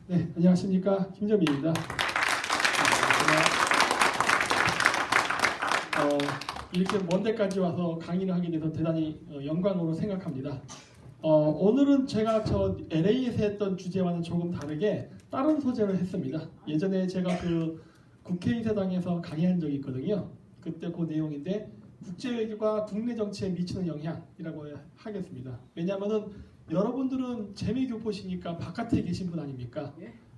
네, 안녕하십니까. 김정민입니다. 이렇게 먼 데까지 와서 강의를 하게 돼서 대단히 영광으로 생각합니다. 오늘은 제가 저 LA에서 했던 주제와는 조금 다르게 다른 소재를 했습니다. 예전에 제가 그 국회의사당에서 강의한 적이 있거든요. 그때 그 내용인데 국제외교가 국내 정치에 미치는 영향이라고 하겠습니다. 왜냐하면은 여러분들은 재미교포시니까 바깥에 계신 분 아닙니까?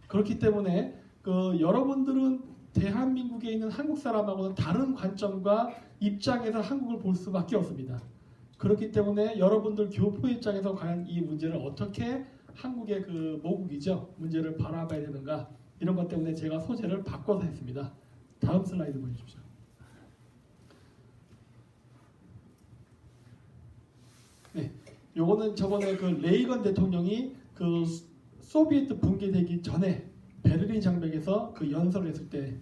그렇기 때문에 여러분들은 대한민국에 있는 한국 사람하고는 다른 관점과 입장에서 한국을 볼 수밖에 없습니다. 그렇기 때문에 여러분들 교포 입장에서 과연 이 문제를 어떻게 한국의 그 모국이죠 문제를 바라봐야 되는가 이런 것 때문에 제가 소재를 바꿔서 했습니다. 다음 슬라이드 보여주십시오. 네, 요거는 저번에 그 레이건 대통령이 그 소비에트 붕괴되기 전에 베를린 장벽에서 그 연설을 했을 때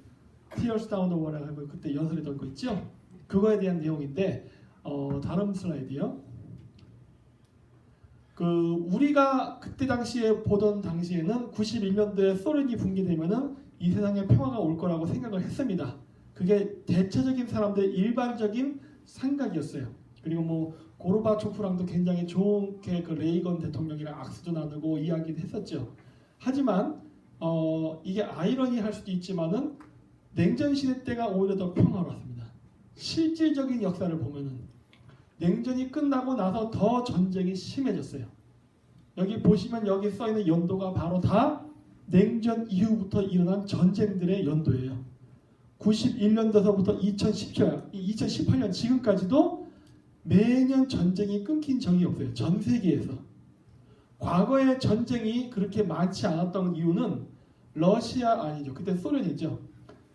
Tears Down the Wall이라고 그때 연설했던 거 있죠? 그거에 대한 내용인데 다음 슬라이드요. 우리가 그때 당시에 보던 당시에는 91년도에 소련이 붕괴되면은 이 세상에 평화가 올 거라고 생각을 했습니다. 그게 대체적인 사람들의 일반적인 생각이었어요. 그리고 뭐 고르바초프랑도 굉장히 좋게 그 레이건 대통령이랑 악수도 나누고 이야기도 했었죠. 하지만 이게 아이러니할 수도 있지만은 냉전 시대 때가 오히려 더 평화로웠습니다. 실질적인 역사를 보면은 냉전이 끝나고 나서 더 전쟁이 심해졌어요. 여기 보시면 여기 써 있는 연도가 바로 다 냉전 이후부터 일어난 전쟁들의 연도예요. 91년도서부터 2018년 지금까지도 매년 전쟁이 끊긴 적이 없어요. 전 세계에서. 과거에 전쟁이 그렇게 많지 않았던 이유는 러시아 아니죠. 그때 소련이죠.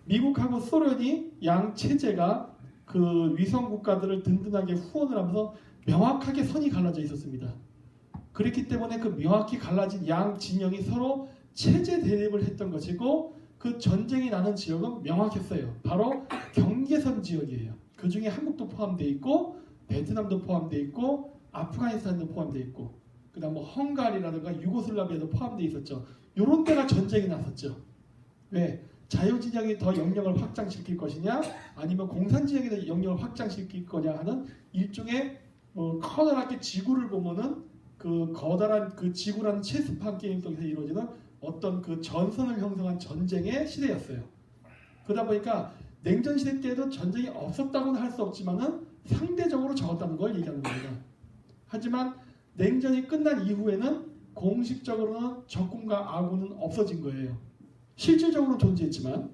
미국하고 소련이 양 체제가 그 위성 국가들을 든든하게 후원을 하면서 명확하게 선이 갈라져 있었습니다. 그렇기 때문에 그 명확히 갈라진 양 진영이 서로 체제 대립을 했던 것이고 그 전쟁이 나는 지역은 명확했어요. 바로 경계선 지역이에요. 그 중에 한국도 포함되어 있고 베트남도 포함되어 있고 아프가니스탄도 포함되어 있고 그다음 뭐 헝가리라든가 유고슬라비아도 포함되어 있었죠. 이런 데가 전쟁이 났었죠. 왜? 자유진영이 더 영역을 확장시킬 것이냐 아니면 공산진영이 더 영역을 확장시킬 거냐 하는 일종의 커다랗게 지구를 보면은 그 거다란 그 지구라는 체스판 게임 속에서 이루어지는 어떤 그 전선을 형성한 전쟁의 시대였어요. 그러다 보니까 냉전 시대 때도 전쟁이 없었다고는 할 수 없지만은 상대적으로 적었다는 걸 얘기하는 겁니다. 하지만 냉전이 끝난 이후에는 공식적으로는 적군과 아군은 없어진 거예요. 실질적으로는 존재했지만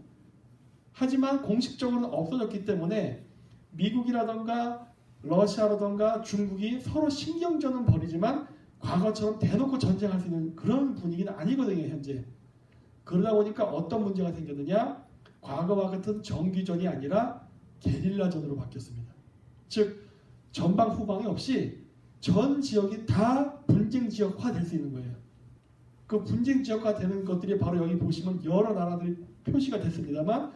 하지만 공식적으로는 없어졌기 때문에 미국이라던가 러시아라던가 중국이 서로 신경전은 벌이지만 과거처럼 대놓고 전쟁할 수 있는 그런 분위기는 아니거든요. 현재. 그러다 보니까 어떤 문제가 생겼느냐 과거와 같은 정규전이 아니라 게릴라전으로 바뀌었습니다. 즉 전방 후방이 없이 전 지역이 다 분쟁 지역화 될 수 있는 거예요. 그 분쟁 지역화 되는 것들이 바로 여기 보시면 여러 나라들이 표시가 됐습니다만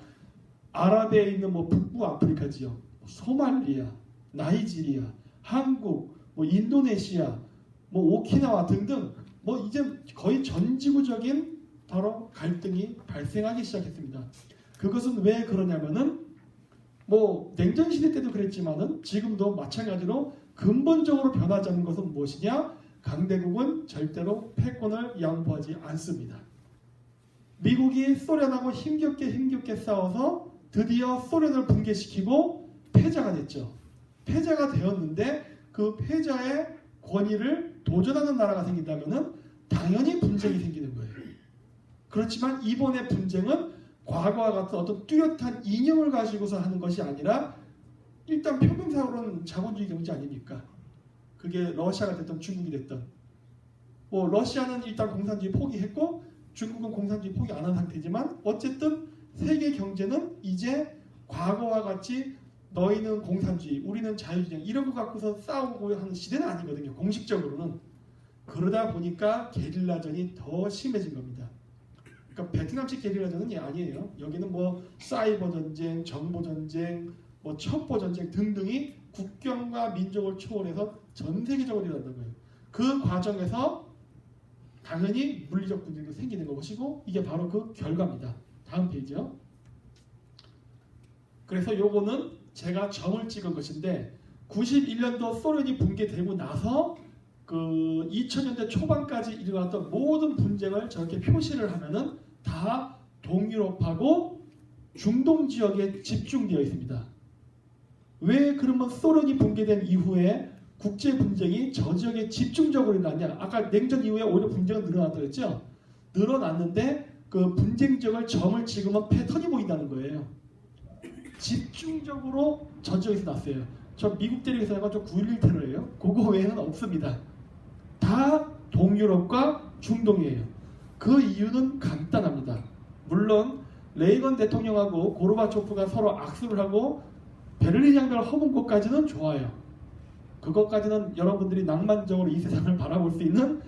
아랍에 있는 뭐 북부 아프리카 지역, 소말리아, 나이지리아, 한국, 뭐 인도네시아, 뭐 오키나와 등등 뭐 이제 거의 전지구적인 바로 갈등이 발생하기 시작했습니다. 그것은 왜 그러냐면은 뭐 냉전 시대 때도 그랬지만은 지금도 마찬가지로 근본적으로 변하지 않는 것은 무엇이냐? 강대국은 절대로 패권을 양보하지 않습니다. 미국이 소련하고 힘겹게 싸워서 드디어 소련을 붕괴시키고 패자가 됐죠. 패자가 되었는데 그 패자의 권위를 도전하는 나라가 생긴다면은 당연히 분쟁이 생기는 거예요. 그렇지만 이번의 분쟁은 과거와 같은 어떤 뚜렷한 이념을 가지고서 하는 것이 아니라 일단 표면상으로는 자본주의 경제 아닙니까? 그게 러시아가 됐든 중국이 됐든 뭐 러시아는 일단 공산주의 포기했고 중국은 공산주의 포기 안 한 상태지만 어쨌든 세계 경제는 이제 과거와 같이 너희는 공산주의 우리는 자유주의 이런 거 갖고서 싸우고 하는 시대는 아니거든요. 공식적으로는. 그러다 보니까 게릴라전이 더 심해진 겁니다. 그러니까 베트남식 게릴라전은 아니에요. 여기는 뭐 사이버 전쟁, 정보 전쟁, 뭐 첩보 전쟁 등등이 국경과 민족을 초월해서 전 세계적으로 일어난다는 거예요. 그 과정에서 당연히 물리적 분쟁도 생기는 것이고 이게 바로 그 결과입니다. 다음 페이지요. 그래서 요거는 제가 점을 찍은 것인데 91년도 소련이 붕괴되고 나서 그 2000년대 초반까지 일어났던 모든 분쟁을 저렇게 표시를 하면은 다 동유럽하고 중동 지역에 집중되어 있습니다. 왜 그러면 소련이 붕괴된 이후에 국제 분쟁이 저 지역에 집중적으로 일어났냐? 아까 냉전 이후에 오히려 분쟁은 늘어났다고 했죠? 늘어났는데 그 분쟁 지역을 점을 찍으면 패턴이 보인다는 거예요. 집중적으로 저 지역에서 났어요. 저 미국 대륙에서 나간 저 9.11 테러예요. 그거 외에는 없습니다. 다 동유럽과 중동이에요. 그 이유는 간단합니다. 물론 레이건 대통령하고 고르바초프가 서로 악수를 하고 베를린 양벽을 허문 것까지는 좋아요. 그것까지는 여러분들이 낭만적으로 이 세상을 바라볼 수 있는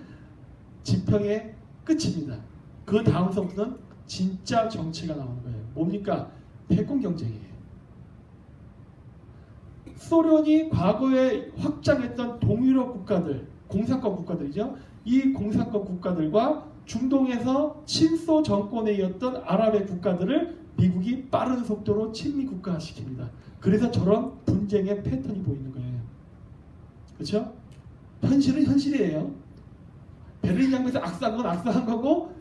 지평의 끝입니다. 그 다음서부터는 진짜 정치가 나오는 거예요. 뭡니까? 패권 경쟁이에요. 소련이 과거에 확장했던 동유럽 국가들, 공산권 국가들이죠. 이 공산권 국가들과 중동에서 친소 정권에 이었던 아랍의 국가들을 미국이 빠른 속도로 친미 국가화시킵니다. 그래서 저런 분쟁의 패턴이 보이는 거예요. 그렇죠? 현실은 현실이에요. 베를린 양에서 악수한 건 악수한 거고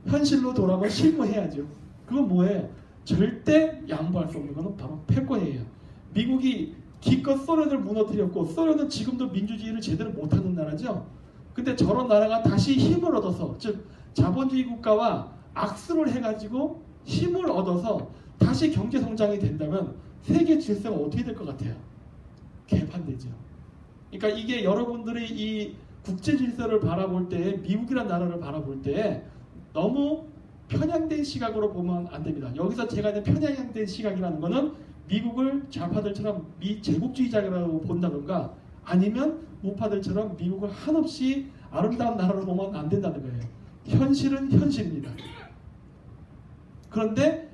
현실로 돌아오면 실무해야죠. 그건 뭐예요? 절대 양보할 수 없는 것은 바로 패권이에요. 미국이 기껏 소련을 무너뜨렸고 소련은 지금도 민주주의를 제대로 못하는 나라죠. 근데 저런 나라가 다시 힘을 얻어서 즉 자본주의 국가와 악수를 해가지고 힘을 얻어서 다시 경제 성장이 된다면 세계 질서가 어떻게 될 것 같아요? 개판되죠. 그러니까 이게 여러분들이 이 국제 질서를 바라볼 때 미국이라는 나라를 바라볼 때 너무 편향된 시각으로 보면 안 됩니다. 여기서 제가 이제 편향된 시각이라는 거는 미국을 좌파들처럼 미제국주의자라고 본다던가 아니면 우파들처럼 미국을 한없이 아름다운 나라로 보면 안 된다는 거예요. 현실은 현실입니다. 그런데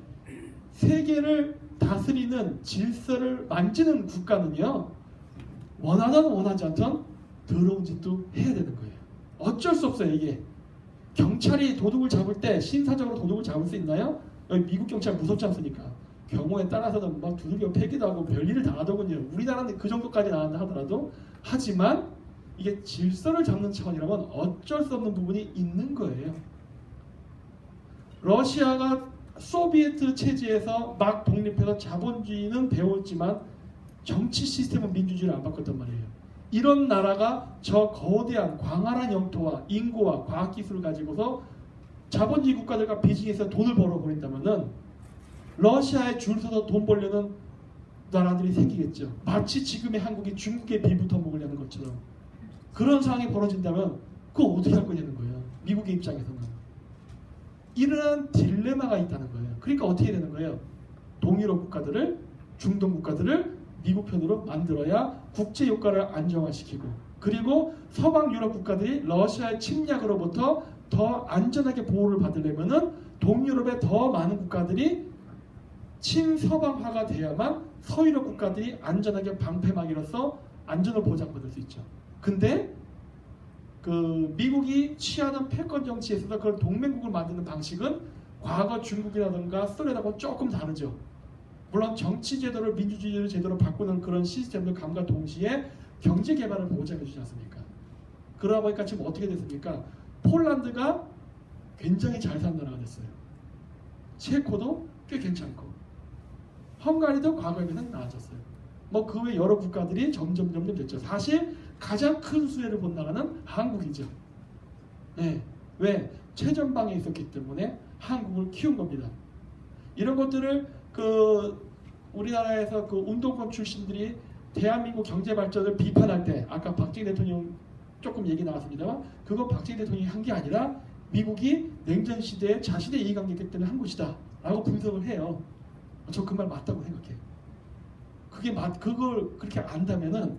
세계를 다스리는 질서를 만지는 국가는요. 원하든 원하지 않든 더러운 짓도 해야 되는 거예요. 어쩔 수 없어요. 이게 경찰이 도둑을 잡을 때 신사적으로 도둑을 잡을 수 있나요? 여기 미국 경찰 무섭지 않습니까? 경우에 따라서는 막 두들겨 패기도 하고 별일을 당하더군요. 우리나라는 그 정도까지 나간다 하더라도 하지만 이게 질서를 잡는 차원이라면 어쩔 수 없는 부분이 있는 거예요. 러시아가 소비에트 체제에서 막 독립해서 자본주의는 배웠지만 정치 시스템은 민주주의를 안 바꿨단 말이에요. 이런 나라가 저 거대한 광활한 영토와 인구와 과학기술을 가지고서 자본주의 국가들과 비즈니스에서 돈을 벌어버린다면은 러시아에 줄 서서 돈 벌려는 나라들이 생기겠죠. 마치 지금의 한국이 중국에 빌부터 먹으려는 것처럼. 그런 상황이 벌어진다면 그거 어떻게 할 거냐는 거예요. 미국의 입장에서는. 이런 딜레마가 있다는 거예요. 그러니까 어떻게 되는 거예요? 동유럽 국가들을, 중동 국가들을 미국 편으로 만들어야 국제 효과를 안정화시키고 그리고 서방 유럽 국가들이 러시아의 침략으로부터 더 안전하게 보호를 받으려면은 동유럽의 더 많은 국가들이 친서방화가 돼야만 서유럽 국가들이 안전하게 방패막이로서 안전을 보장받을 수 있죠. 근데 그 미국이 취하는 패권 정치에 있어서 그런 동맹국을 만드는 방식은 과거 중국이라든가 소련하고 조금 다르죠. 물론 정치 제도를 민주주의 제도로 바꾸는 그런 시스템들 감과 동시에 경제 개발을 보장해 주지 않습니까? 그러다 보니까 지금 어떻게 됐습니까? 폴란드가 굉장히 잘 사는 나라가 됐어요. 체코도 꽤 괜찮고 헝가리도 과거에 비해서 나아졌어요. 뭐 그 외 여러 국가들이 점점 됐죠. 사실 가장 큰 수혜를 본 나라는 한국이죠. 네. 왜? 최전방에 있었기 때문에 한국을 키운 겁니다. 이런 것들을 우리나라에서 그 운동권 출신들이 대한민국 경제 발전을 비판할 때 아까 박정희 대통령 조금 얘기 나왔습니다만 그거 박정희 대통령이 한 게 아니라 미국이 냉전 시대에 자신의 이해관계 있기 때문에 한 것이다 라고 분석을 해요. 저 그 말 맞다고 생각해요. 그걸 그렇게 안다면은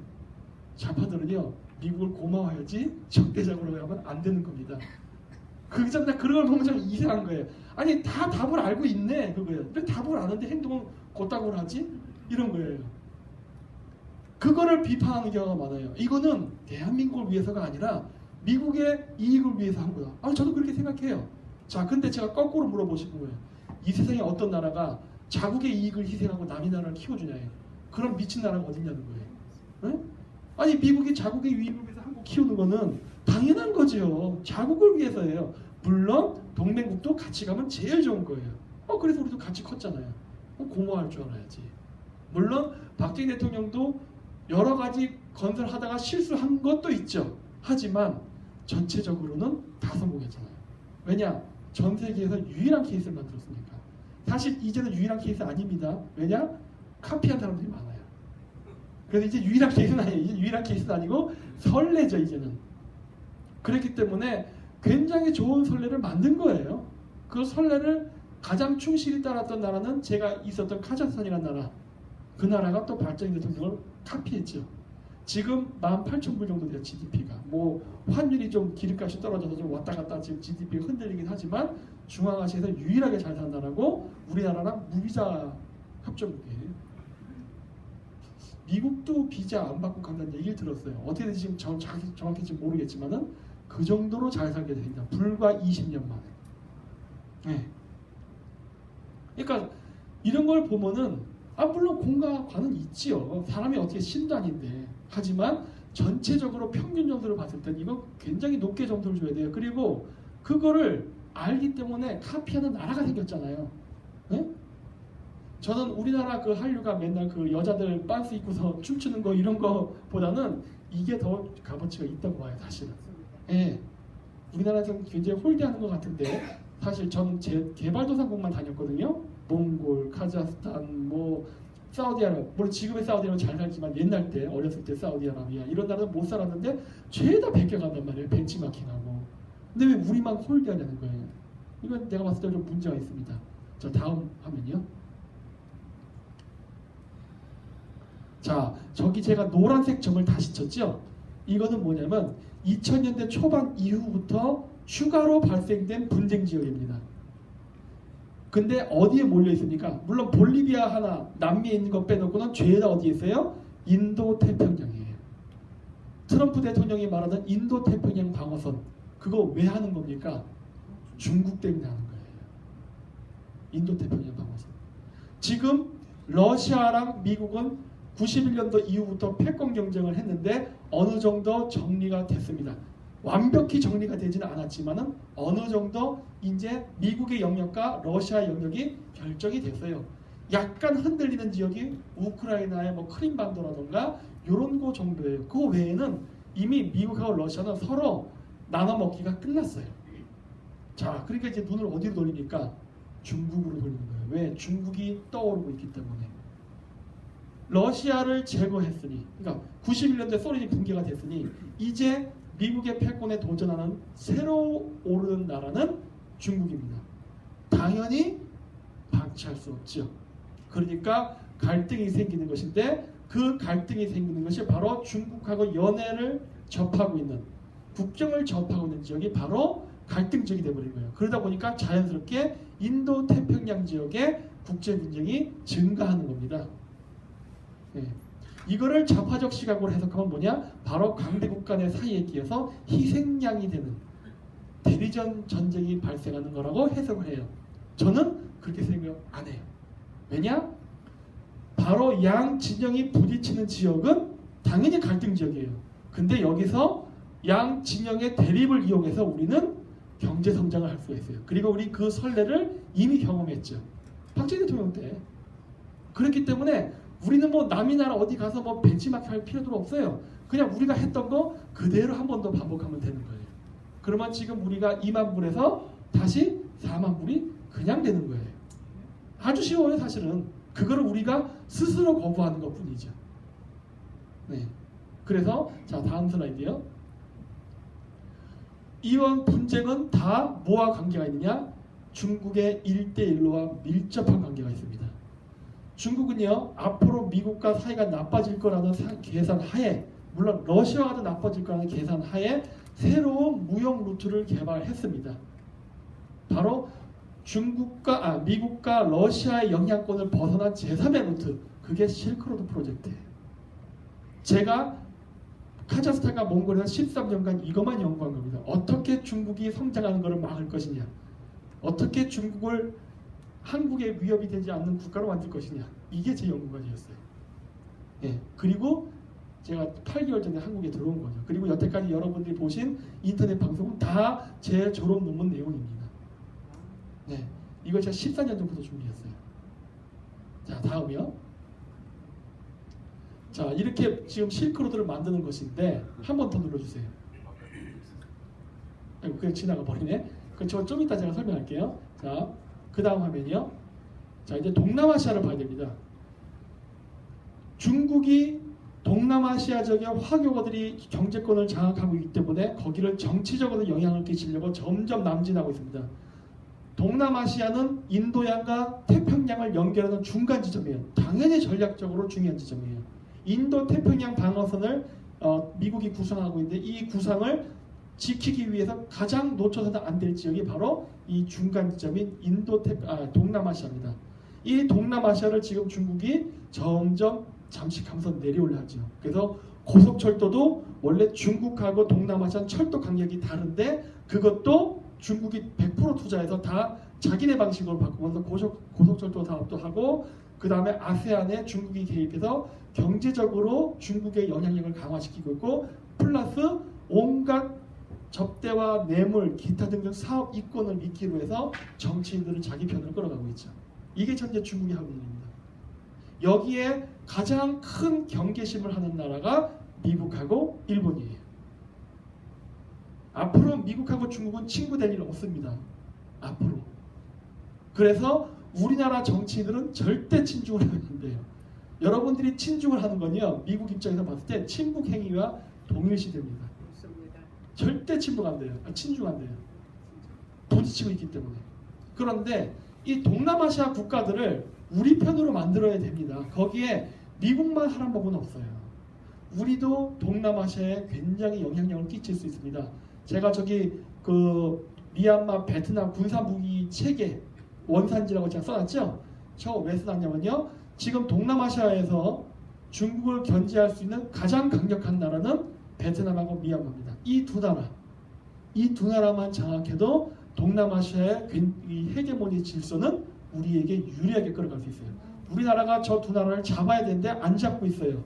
좌파들은요 미국을 고마워해야지 적대적으로 하면 안 되는 겁니다. 그런 걸 보면 좀 이상한 거예요. 아니 다 답을 알고 있네 그거예요. 왜 답을 아는데 행동은 곧다구를 하지? 이런 거예요. 그거를 비판하는 경우가 많아요. 이거는 대한민국을 위해서가 아니라 미국의 이익을 위해서 한 거다. 저도 그렇게 생각해요. 자, 근데 제가 거꾸로 물어보시는 거예요. 이 세상에 어떤 나라가 자국의 이익을 희생하고 남의 나라를 키워주냐예요. 그럼 미친 나라가 어딨냐는 거예요. 네? 아니, 미국이 자국의 이익을 위해서 한국 키우는 거는 당연한 거죠. 자국을 위해서예요. 물론 동맹국도 같이 가면 제일 좋은 거예요. 그래서 우리도 같이 컸잖아요. 고마워할 줄 알아야지. 물론 박정희 대통령도 여러 가지 건설하다가 실수한 것도 있죠. 하지만 전체적으로는 다 성공했잖아요. 왜냐? 전 세계에서 유일한 케이스를 만들었으니까. 사실 이제는 유일한 케이스 아닙니다. 왜냐? 카피한 사람들이 많아요. 그래서 이제 유일한 케이스는 아니에요. 이제 유일한 케이스는 아니고 선례죠, 이제는. 그렇기 때문에 굉장히 좋은 선례를 만든 거예요. 그 선례를 가장 충실히 따랐던 나라는 제가 있었던 카자흐스탄이라는 나라. 그 나라가 또 박정희 대통령을 카피했죠. 지금 18,000불 정도 돼요, GDP가. 환율이 좀 기름값이 떨어져서 좀 왔다 갔다 지금 GDP가 흔들리긴 하지만 중앙아시아에서 유일하게 잘 사는 나라고 우리나라랑 무비자 협정국이에요. 미국도 비자 안 받고 간다는 얘기를 들었어요. 어떻게 된지 지금 정확히 지금 모르겠지만은 그 정도로 잘 살게 됩니다. 불과 20년 만에. 네. 그러니까 이런 걸 보면은 물론 공과 과는 있지요. 사람이 어떻게 신도 아닌데. 하지만 전체적으로 평균 점수를 봤을 땐 이거 굉장히 높게 점수를 줘야 돼요. 그리고 그거를 알기 때문에 카피하는 나라가 생겼잖아요. 네? 저는 우리나라 그 한류가 맨날 그 여자들 빤스 입고서 춤추는 거 이런 거보다는 이게 더 값어치가 있다고 봐요, 사실은. 예. 우리나라에서는 굉장히 홀대하는 것 같은데 사실 저는 제 개발도상국만 다녔거든요. 몽골, 카자흐스탄, 사우디아라비아, 물론 지금의 사우디아라비아 잘 살지만 옛날 때 어렸을 때 사우디아라비아 이런 나라는 못 살았는데 죄다 베껴간단 말이에요. 벤치마킹하고. 근데 왜 우리만 홀대하냐는 거예요. 이건 내가 봤을 때 좀 문제가 있습니다. 자, 다음 화면이요. 자, 저기 제가 노란색 점을 다시 쳤죠. 이거는 뭐냐면 2000년대 초반 이후부터 추가로 발생된 분쟁 지역입니다. 근데 어디에 몰려 있습니까? 물론 볼리비아 하나 남미에 있는 거 빼놓고는 죄다 어디에 있어요? 인도 태평양이에요. 트럼프 대통령이 말하는 인도 태평양 방어선 그거 왜 하는 겁니까? 중국 때문에 하는 거예요. 인도 태평양 방어선. 지금 러시아랑 미국은 91년도 이후부터 패권 경쟁을 했는데 어느 정도 정리가 됐습니다. 완벽히 정리가 되지는 않았지만은 어느 정도 이제 미국의 영역과 러시아 영역이 결정이 됐어요. 약간 흔들리는 지역이 우크라이나의 크림반도라던가 이런 거 정도예요. 그 외에는 이미 미국하고 러시아는 서로 나눠 먹기가 끝났어요. 자, 그러니까 이제 눈을 어디로 돌립니까? 중국으로 돌리는 거예요. 왜? 중국이 떠오르고 있기 때문에. 러시아를 제거했으니, 그러니까 91년도에 소련이 붕괴가 됐으니 이제 미국의 패권에 도전하는 새로 오르는 나라는 중국입니다. 당연히 방치할 수 없죠. 그러니까 갈등이 생기는 것인데 그 갈등이 생기는 것이 바로 중국하고 연해를 접하고 있는 국경을 접하고 있는 지역이 바로 갈등 지역이 되어버린 거예요. 그러다 보니까 자연스럽게 인도 태평양 지역의 국제 분쟁이 증가하는 겁니다. 네. 이거를 좌파적 시각으로 해석하면 뭐냐? 바로 강대국 간의 사이에 끼어서 희생양이 되는 대리전 전쟁이 발생하는 거라고 해석을 해요. 저는 그렇게 생각 안 해요. 왜냐? 바로 양 진영이 부딪히는 지역은 당연히 갈등 지역이에요. 근데 여기서 양 진영의 대립을 이용해서 우리는 경제 성장을 할 수가 있어요. 그리고 우리 그 선례를 이미 경험했죠. 박정희 대통령 때. 그렇기 때문에 우리는 남이 나라 어디 가서 벤치마킹 할 필요도 없어요. 그냥 우리가 했던 거 그대로 한 번 더 반복하면 되는 거예요. 그러면 지금 우리가 2만 불에서 다시 4만 불이 그냥 되는 거예요. 아주 쉬워요, 사실은. 그거를 우리가 스스로 거부하는 것 뿐이죠. 네. 그래서 자, 다음 슬라이드요. 이원 분쟁은 다 뭐와 관계가 있느냐? 중국의 1대1로와 밀접한 관계가 있습니다. 중국은요, 앞으로 미국과 사이가 나빠질 거라는 계산 하에, 물론 러시아와도 나빠질 거라는 계산 하에 새로운 무역 루트를 개발했습니다. 바로 미국과 러시아의 영향권을 벗어난 제3의 루트, 그게 실크로드 프로젝트예요. 제가 카자흐스탄과 몽골에서 13년간 이것만 연구한 겁니다. 어떻게 중국이 성장하는 것을 막을 것이냐, 어떻게 중국을 한국에 위협이 되지 않는 국가로 만들 것이냐, 이게 제 연구 과제였어요. 예, 그리고 제가 8개월 전에 한국에 들어온 거죠. 그리고 여태까지 여러분들이 보신 인터넷 방송은 다 제 졸업 논문 내용입니다. 네, 이걸 제가 14년 전부터 준비했어요. 자, 다음이요. 자, 이렇게 지금 실크로드를 만드는 것인데 한 번 더 눌러주세요. 그냥 지나가 버리네. 저 좀 이따 제가 설명할게요. 자, 그 다음 화면이요. 자, 이제 동남아시아를 봐야 됩니다. 중국이 동남아시아 지역의 화교거들이 경제권을 장악하고 있기 때문에 거기를 정치적으로 영향을 끼치려고 점점 남진하고 있습니다. 동남아시아는 인도양과 태평양을 연결하는 중간 지점이에요. 당연히 전략적으로 중요한 지점이에요. 인도 태평양 방어선을 미국이 구상하고 있는데 이 구상을 지키기 위해서 가장 놓쳐서는 안 될 지역이 바로 이 중간 지점인 동남아시아입니다. 이 동남아시아를 지금 중국이 점점 잠식하면서 내려오려 하죠. 그래서 고속철도도 원래 중국하고 동남아시아 철도 간격이 다른데 그것도 중국이 100% 투자해서 다 자기네 방식으로 바꾸면서 고속철도 사업도 하고, 그 다음에 아세안에 중국이 개입해서 경제적으로 중국의 영향력을 강화시키고 있고, 플러스 온갖 접대와 뇌물, 기타 등등 사업 이권을 미끼로 해서 정치인들을 자기 편으로 끌어가고 있죠. 이게 현재 중국이 하고 있는 일입니다. 여기에 가장 큰 경계심을 하는 나라가 미국하고 일본이에요. 앞으로 미국하고 중국은 친구 될 일 없습니다. 앞으로. 그래서 우리나라 정치인들은 절대 친중을 하면 안 돼요. 여러분들이 친중을 하는 건요, 미국 입장에서 봤을 때 친북 행위와 동일시됩니다. 절대 친북 안 돼요. 친중 안 돼요. 부딪히고 있기 때문에. 그런데 이 동남아시아 국가들을 우리 편으로 만들어야 됩니다. 거기에 미국만 하란 법은 없어요. 우리도 동남아시아에 굉장히 영향력을 끼칠 수 있습니다. 제가 저기 미얀마, 베트남 군사무기 체계 원산지라고 제가 써놨죠. 저 왜 써놨냐면요, 지금 동남아시아에서 중국을 견제할 수 있는 가장 강력한 나라는 베트남하고 미얀마입니다. 이 두 나라만 장악해도 동남아시아의 이 헤게모니 질서는 우리에게 유리하게 끌어갈 수 있어요. 우리나라가 저 두 나라를 잡아야 되는데 안 잡고 있어요.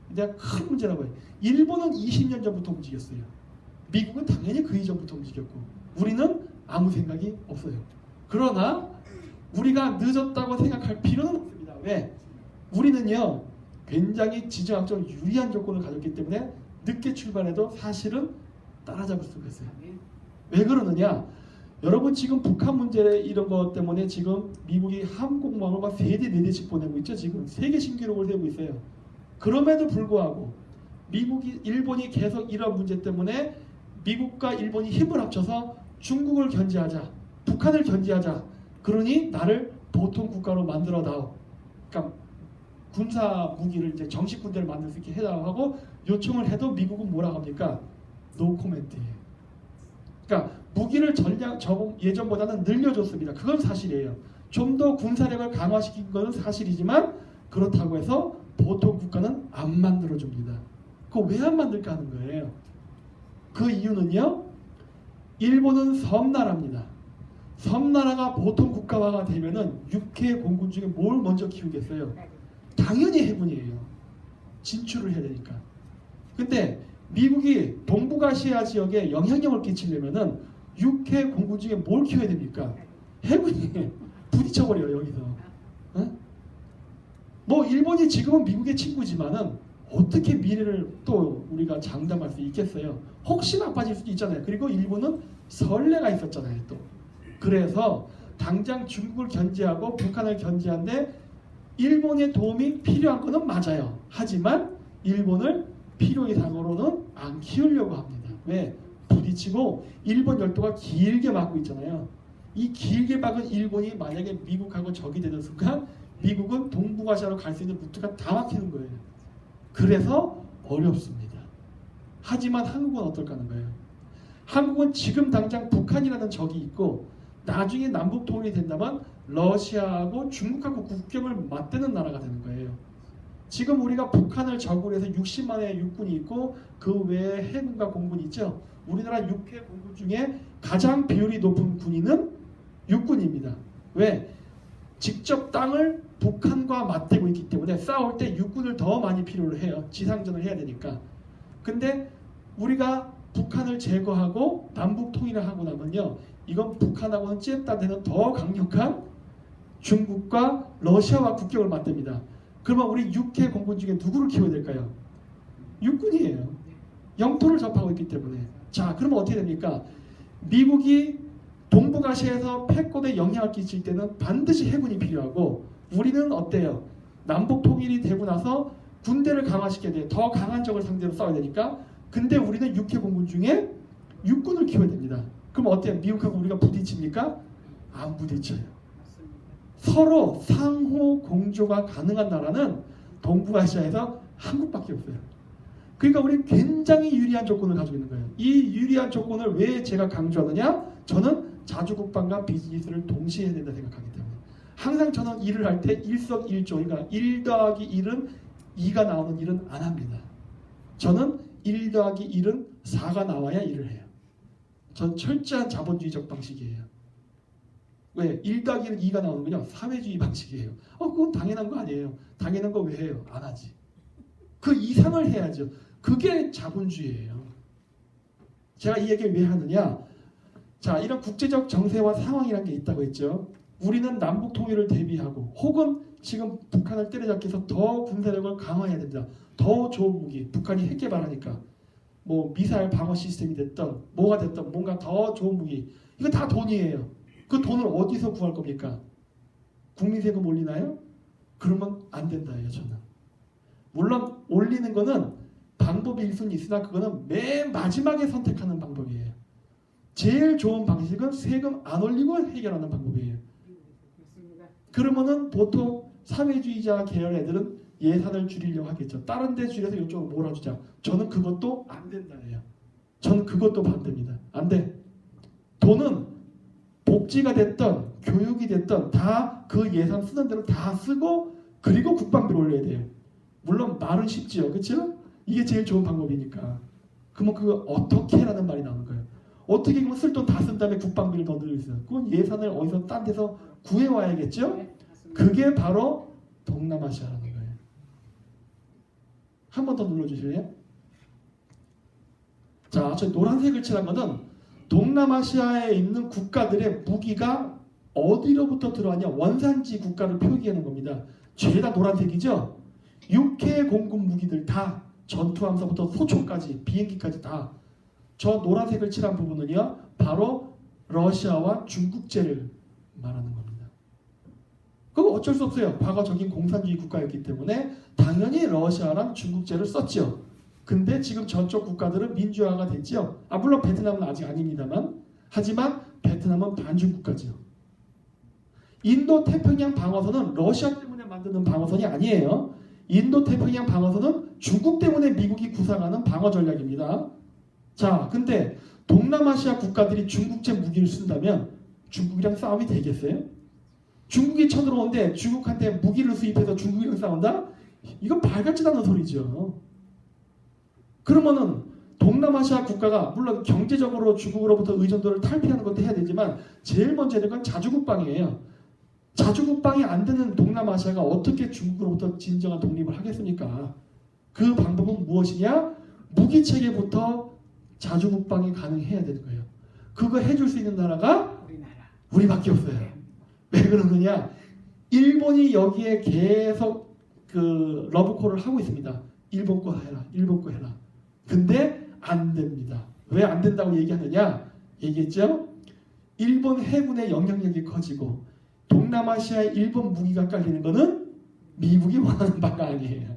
근데 큰 문제라고 해요. 일본은 20년 전부터 움직였어요. 미국은 당연히 그 이전부터 움직였고, 우리는 아무 생각이 없어요. 그러나 우리가 늦었다고 생각할 필요는 없습니다. 왜? 우리는요, 굉장히 지정학적으로 유리한 조건을 가졌기 때문에 늦게 출발해도 사실은 따라잡을 수가 있어요. 왜 그러느냐? 여러분, 지금 북한 문제 이런 것 때문에 지금 미국이 항공모함을 막 3대, 4대씩 보내고 있죠. 지금 세계 신기록을 세우고 있어요. 그럼에도 불구하고 일본이 계속 이런 문제 때문에 미국과 일본이 힘을 합쳐서 중국을 견제하자, 북한을 견제하자. 그러니 나를 보통 국가로 만들어다오. 그러니까 군사 무기를 이제 정식 군대를 만들 수 있게 해달라고 하고 요청을 해도 미국은 뭐라고 합니까? 노 코멘트예요. 그러니까 무기를 예전보다는 늘려줬습니다. 그건 사실이에요. 좀 더 군사력을 강화시킨 것은 사실이지만 그렇다고 해서 보통 국가는 안 만들어줍니다. 그거 왜 안 만들까 하는 거예요. 그 이유는요, 일본은 섬나라입니다. 섬나라가 보통 국가화가 되면은 육해 공군 중에 뭘 먼저 키우겠어요? 당연히 해군이에요. 진출을 해야 되니까. 근데 미국이 동북아시아 지역에 영향력을 끼치려면은 육해 공군 중에 뭘 키워야 됩니까? 해군이 부딪혀버려요, 여기서. 어? 뭐 일본이 지금은 미국의 친구지만은 어떻게 미래를 또 우리가 장담할 수 있겠어요? 혹시나 빠질 수도 있잖아요. 그리고 일본은 선례가 있었잖아요, 또. 그래서 당장 중국을 견제하고 북한을 견제하는데 일본의 도움이 필요한 것은 맞아요. 하지만 일본을 필요 이상으로는 안 키우려고 합니다. 왜? 부딪히고 일본 열도가 길게 막고 있잖아요. 이 길게 막은 일본이 만약에 미국하고 적이 되는 순간 미국은 동북아시아로 갈 수 있는 루트가 다 막히는 거예요. 그래서 어렵습니다. 하지만 한국은 어떨까 하는 거예요. 한국은 지금 당장 북한이라는 적이 있고 나중에 남북 통일이 된다면 러시아하고 중국하고 국경을 맞대는 나라가 되는 거예요. 지금 우리가 북한을 적으로 해서 60만의 육군이 있고 그 외에 해군과 공군이 있죠. 우리나라 육해 공군 중에 가장 비율이 높은 군인은 육군입니다. 왜? 직접 땅을 북한과 맞대고 있기 때문에 싸울 때 육군을 더 많이 필요로 해요. 지상전을 해야 되니까. 근데 우리가 북한을 제거하고 남북 통일을 하고 나면요, 이건 북한하고는 잽다 되는 더 강력한 중국과 러시아와 국경을 맞댑니다. 그러면 우리 육해 공군 중에 누구를 키워야 될까요? 육군이에요. 영토를 접하고 있기 때문에. 자, 그러면 어떻게 됩니까? 미국이 동북아시아에서 패권에 영향을 끼칠 때는 반드시 해군이 필요하고, 우리는 어때요? 남북 통일이 되고 나서 군대를 강화시켜야 돼요. 더 강한 적을 상대로 싸워야 되니까. 근데 우리는 육해 공군 중에 육군을 키워야 됩니다. 그럼 어때요? 미국하고 우리가 부딪힙니까? 안 부딪혀요. 서로 상호 공조가 가능한 나라는 동북아시아에서 한국밖에 없어요. 그러니까 우리 굉장히 유리한 조건을 가지고 있는 거예요. 이 유리한 조건을 왜 제가 강조하느냐? 저는 자주국방과 비즈니스를 동시에 해야 된다 생각하기 때문에. 항상 저는 일을 할 때 일석일조, 그러니까 1 더하기 1은 2가 나오는 일은 안 합니다. 저는 1 더하기 1은 4가 나와야 일을 해요. 전 철저한 자본주의적 방식이에요. 왜? 1 더하기 1은 2가 나오는군요. 사회주의 방식이에요. 그건 당연한 거 아니에요. 당연한 거 왜 해요? 안 하지. 그 이상을 해야죠. 그게 자본주의예요. 제가 이 얘기를 왜 하느냐? 자, 이런 국제적 정세와 상황이라는 게 있다고 했죠. 우리는 남북 통일을 대비하고 혹은 지금 북한을 때려잡기 위해서 더 군사력을 강화해야 됩니다. 더 좋은 무기, 북한이 핵 개발하니까 뭐 미사일 방어 시스템이 됐던 뭐가 됐던 뭔가 더 좋은 무기, 이거 다 돈이에요. 그 돈을 어디서 구할 겁니까? 국민 세금 올리나요? 그러면 안 된다예요, 저는. 물론 올리는 거는 방법이 일순 있으나 그거는 맨 마지막에 선택하는 방법이에요. 제일 좋은 방식은 세금 안 올리고 해결하는 방법이에요. 그러면은 보통 사회주의자 계열 애들은 예산을 줄이려고 하겠죠. 다른 데 줄여서 이쪽으로 몰아주자. 저는 그것도 안 된다예요. 저는 그것도 반대입니다. 안 돼. 돈은 복지가 됐던 교육이 됐던 다 그 예산 쓰는 대로 다 쓰고 그리고 국방비를 올려야 돼요. 물론 말은 쉽지요. 그렇죠? 이게 제일 좋은 방법이니까. 그러면 그거 어떻게 라는 말이 나오는 거예요. 어떻게 그러면 쓸 돈 다 쓴 다음에 국방비를 더 늘릴 수 있어요. 그건 예산을 어디서 딴 데서 구해와야겠죠? 그게 바로 동남아시아라는 거예요. 한 번 더 눌러주실래요? 자, 저 노란색을 칠한 거는 동남아시아에 있는 국가들의 무기가 어디로부터 들어왔냐, 원산지 국가를 표기하는 겁니다. 죄다 노란색이죠? 육해 공군 무기들 다, 전투함서부터 소총까지 비행기까지 다. 저 노란색을 칠한 부분은요, 바로 러시아와 중국제를 말하는 겁니다. 그건 어쩔 수 없어요. 과거적인 공산주의 국가였기 때문에 당연히 러시아랑 중국제를 썼죠. 근데 지금 저쪽 국가들은 민주화가 됐죠. 물론 베트남은 아직 아닙니다만, 하지만 베트남은 반중 국가죠. 인도 태평양 방어선은 러시아 때문에 만드는 방어선이 아니에요. 인도 태평양 방어선은 중국 때문에 미국이 구상하는 방어 전략입니다. 자, 근데 동남아시아 국가들이 중국제 무기를 쓴다면 중국이랑 싸움이 되겠어요? 중국이 쳐들어오는데 중국한테 무기를 수입해서 중국이랑 싸운다? 이건 말 같지도 않은 소리죠. 그러면은 동남아시아 국가가 물론 경제적으로 중국으로부터 의존도를 탈피하는 것도 해야 되지만 제일 먼저 해야 될 건 자주국방이에요. 자주국방이 안 되는 동남아시아가 어떻게 중국으로부터 진정한 독립을 하겠습니까? 그 방법은 무엇이냐? 무기체계부터 자주국방이 가능해야 되는 거예요. 그거 해줄 수 있는 나라가 우리밖에 없어요. 왜 그러느냐? 일본이 여기에 계속 그 러브콜을 하고 있습니다. 일본 거 해라, 일본 거 해라. 근데 안 됩니다. 왜 안 된다고 얘기하느냐? 얘기했죠? 일본 해군의 영향력이 커지고 동남아시아에 일본 무기가 깔리는 거는 미국이 원하는 바가 아니에요.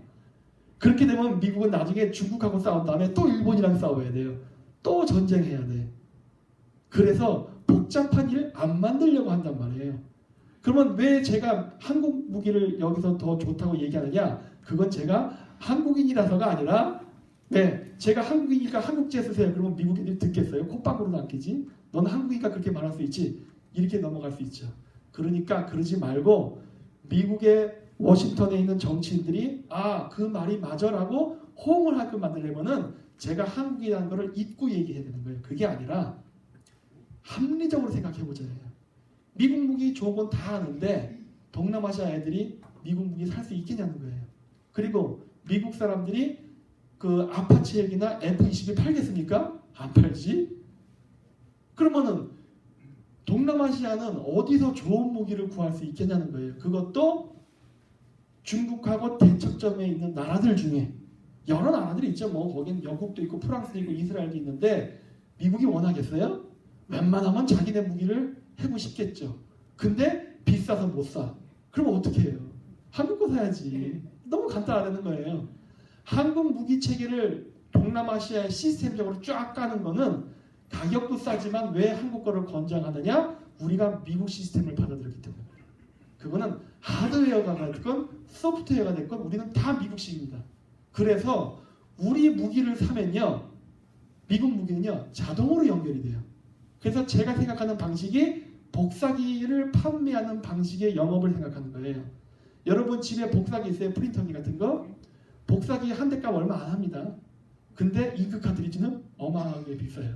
그렇게 되면 미국은 나중에 중국하고 싸운 다음에 또 일본이랑 싸워야 돼요. 또 전쟁해야 돼. 그래서 복잡한 일 안 만들려고 한단 말이에요. 그러면 왜 제가 한국 무기를 여기서 더 좋다고 얘기하느냐? 그건 제가 한국인이라서가 아니라, 네, 제가 한국이니까 한국제 쓰세요. 그러면 미국인들이 듣겠어요? 콧방구로 남기지. 넌 한국이니까 그렇게 말할 수 있지. 이렇게 넘어갈 수 있죠. 그러니까 그러지 말고 미국의 워싱턴에 있는 정치인들이 그 말이 맞아라고 호응을 하게 만들려면은 제가 한국이라는 거를 잊고 얘기해야 되는 거예요. 그게 아니라 합리적으로 생각해보자. 미국 무기 좋은 건 다 아는데 동남아시아 애들이 미국 무기 살 수 있겠냐는 거예요. 그리고 미국 사람들이 그 아파치 헬기나 F-22 팔겠습니까? 안 팔지. 그러면은 동남아시아는 어디서 좋은 무기를 구할 수 있겠냐는 거예요. 그것도 중국하고 대척점에 있는 나라들 중에 여러 나라들이 있죠. 뭐 거긴 영국도 있고 프랑스도 있고 이스라엘도 있는데 미국이 원하겠어요? 웬만하면 자기네 무기를 해고 싶겠죠. 근데 비싸서 못 사. 그럼 어떻게 해요? 한국 거 사야지. 너무 간단하다는 거예요. 한국 무기 체계를 동남아시아에 시스템적으로 쫙 까는 거는 가격도 싸지만 왜 한국 거를 권장하느냐? 우리가 미국 시스템을 받아들였기 때문에. 그거는 하드웨어가 됐건 소프트웨어가 됐건 우리는 다 미국식입니다. 그래서 우리 무기를 사면요, 미국 무기는요 자동으로 연결이 돼요. 그래서 제가 생각하는 방식이 복사기를 판매하는 방식의 영업을 생각하는 거예요. 여러분 집에 복사기 있어요? 프린터기 같은 거? 복사기 한 대 값 얼마 안 합니다. 근데 잉크 카트리지는 어마어마하게 비싸요.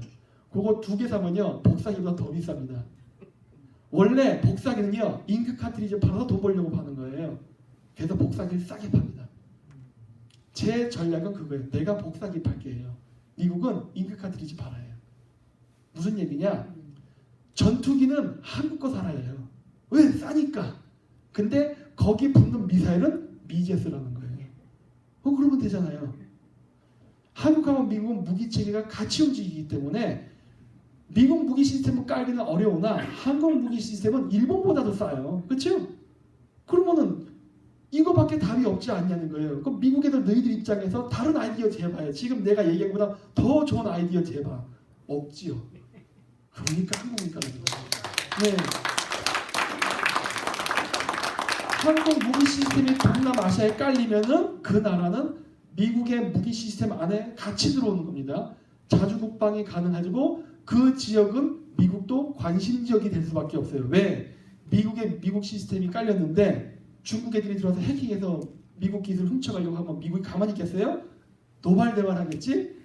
그거 2개 사면요 복사기보다 더 비쌉니다. 원래 복사기는요 잉크 카트리지 팔아서 돈 벌려고 파는 거예요. 그래서 복사기를 싸게 팝니다. 제 전략은 그거예요. 내가 복사기 팔게요. 미국은 잉크 카트리지 팔아요. 무슨 얘기냐? 전투기는 한국 거 살아야 해요. 왜? 싸니까. 근데 거기 붙는 미사일은 미제스라는 거예요. 그러면 되잖아요. 한국하고 미국은 무기 체계가 같이 움직이기 때문에 미국 무기 시스템을 깔기는 어려우나 한국 무기 시스템은 일본보다도 싸요. 그렇죠? 그러면은 이거밖에 답이 없지 않냐는 거예요. 그럼 미국 애들 너희들 입장에서 다른 아이디어 제봐요. 지금 내가 얘기한 것보다 더 좋은 아이디어 제봐. 없지요. 그러니까 한국이 깔는 거예요. 네. 한국 무기 시스템이 동남아시아에 깔리면은 그 나라는 미국의 무기 시스템 안에 같이 들어오는 겁니다. 자주국방이 가능하고 그 지역은 미국도 관심 지역이 될 수밖에 없어요. 왜? 미국의 미국 시스템이 깔렸는데 중국 애들이 들어와서 해킹해서 미국 기술 훔쳐가려고 하면 미국이 가만히 있겠어요? 도발대발하겠지?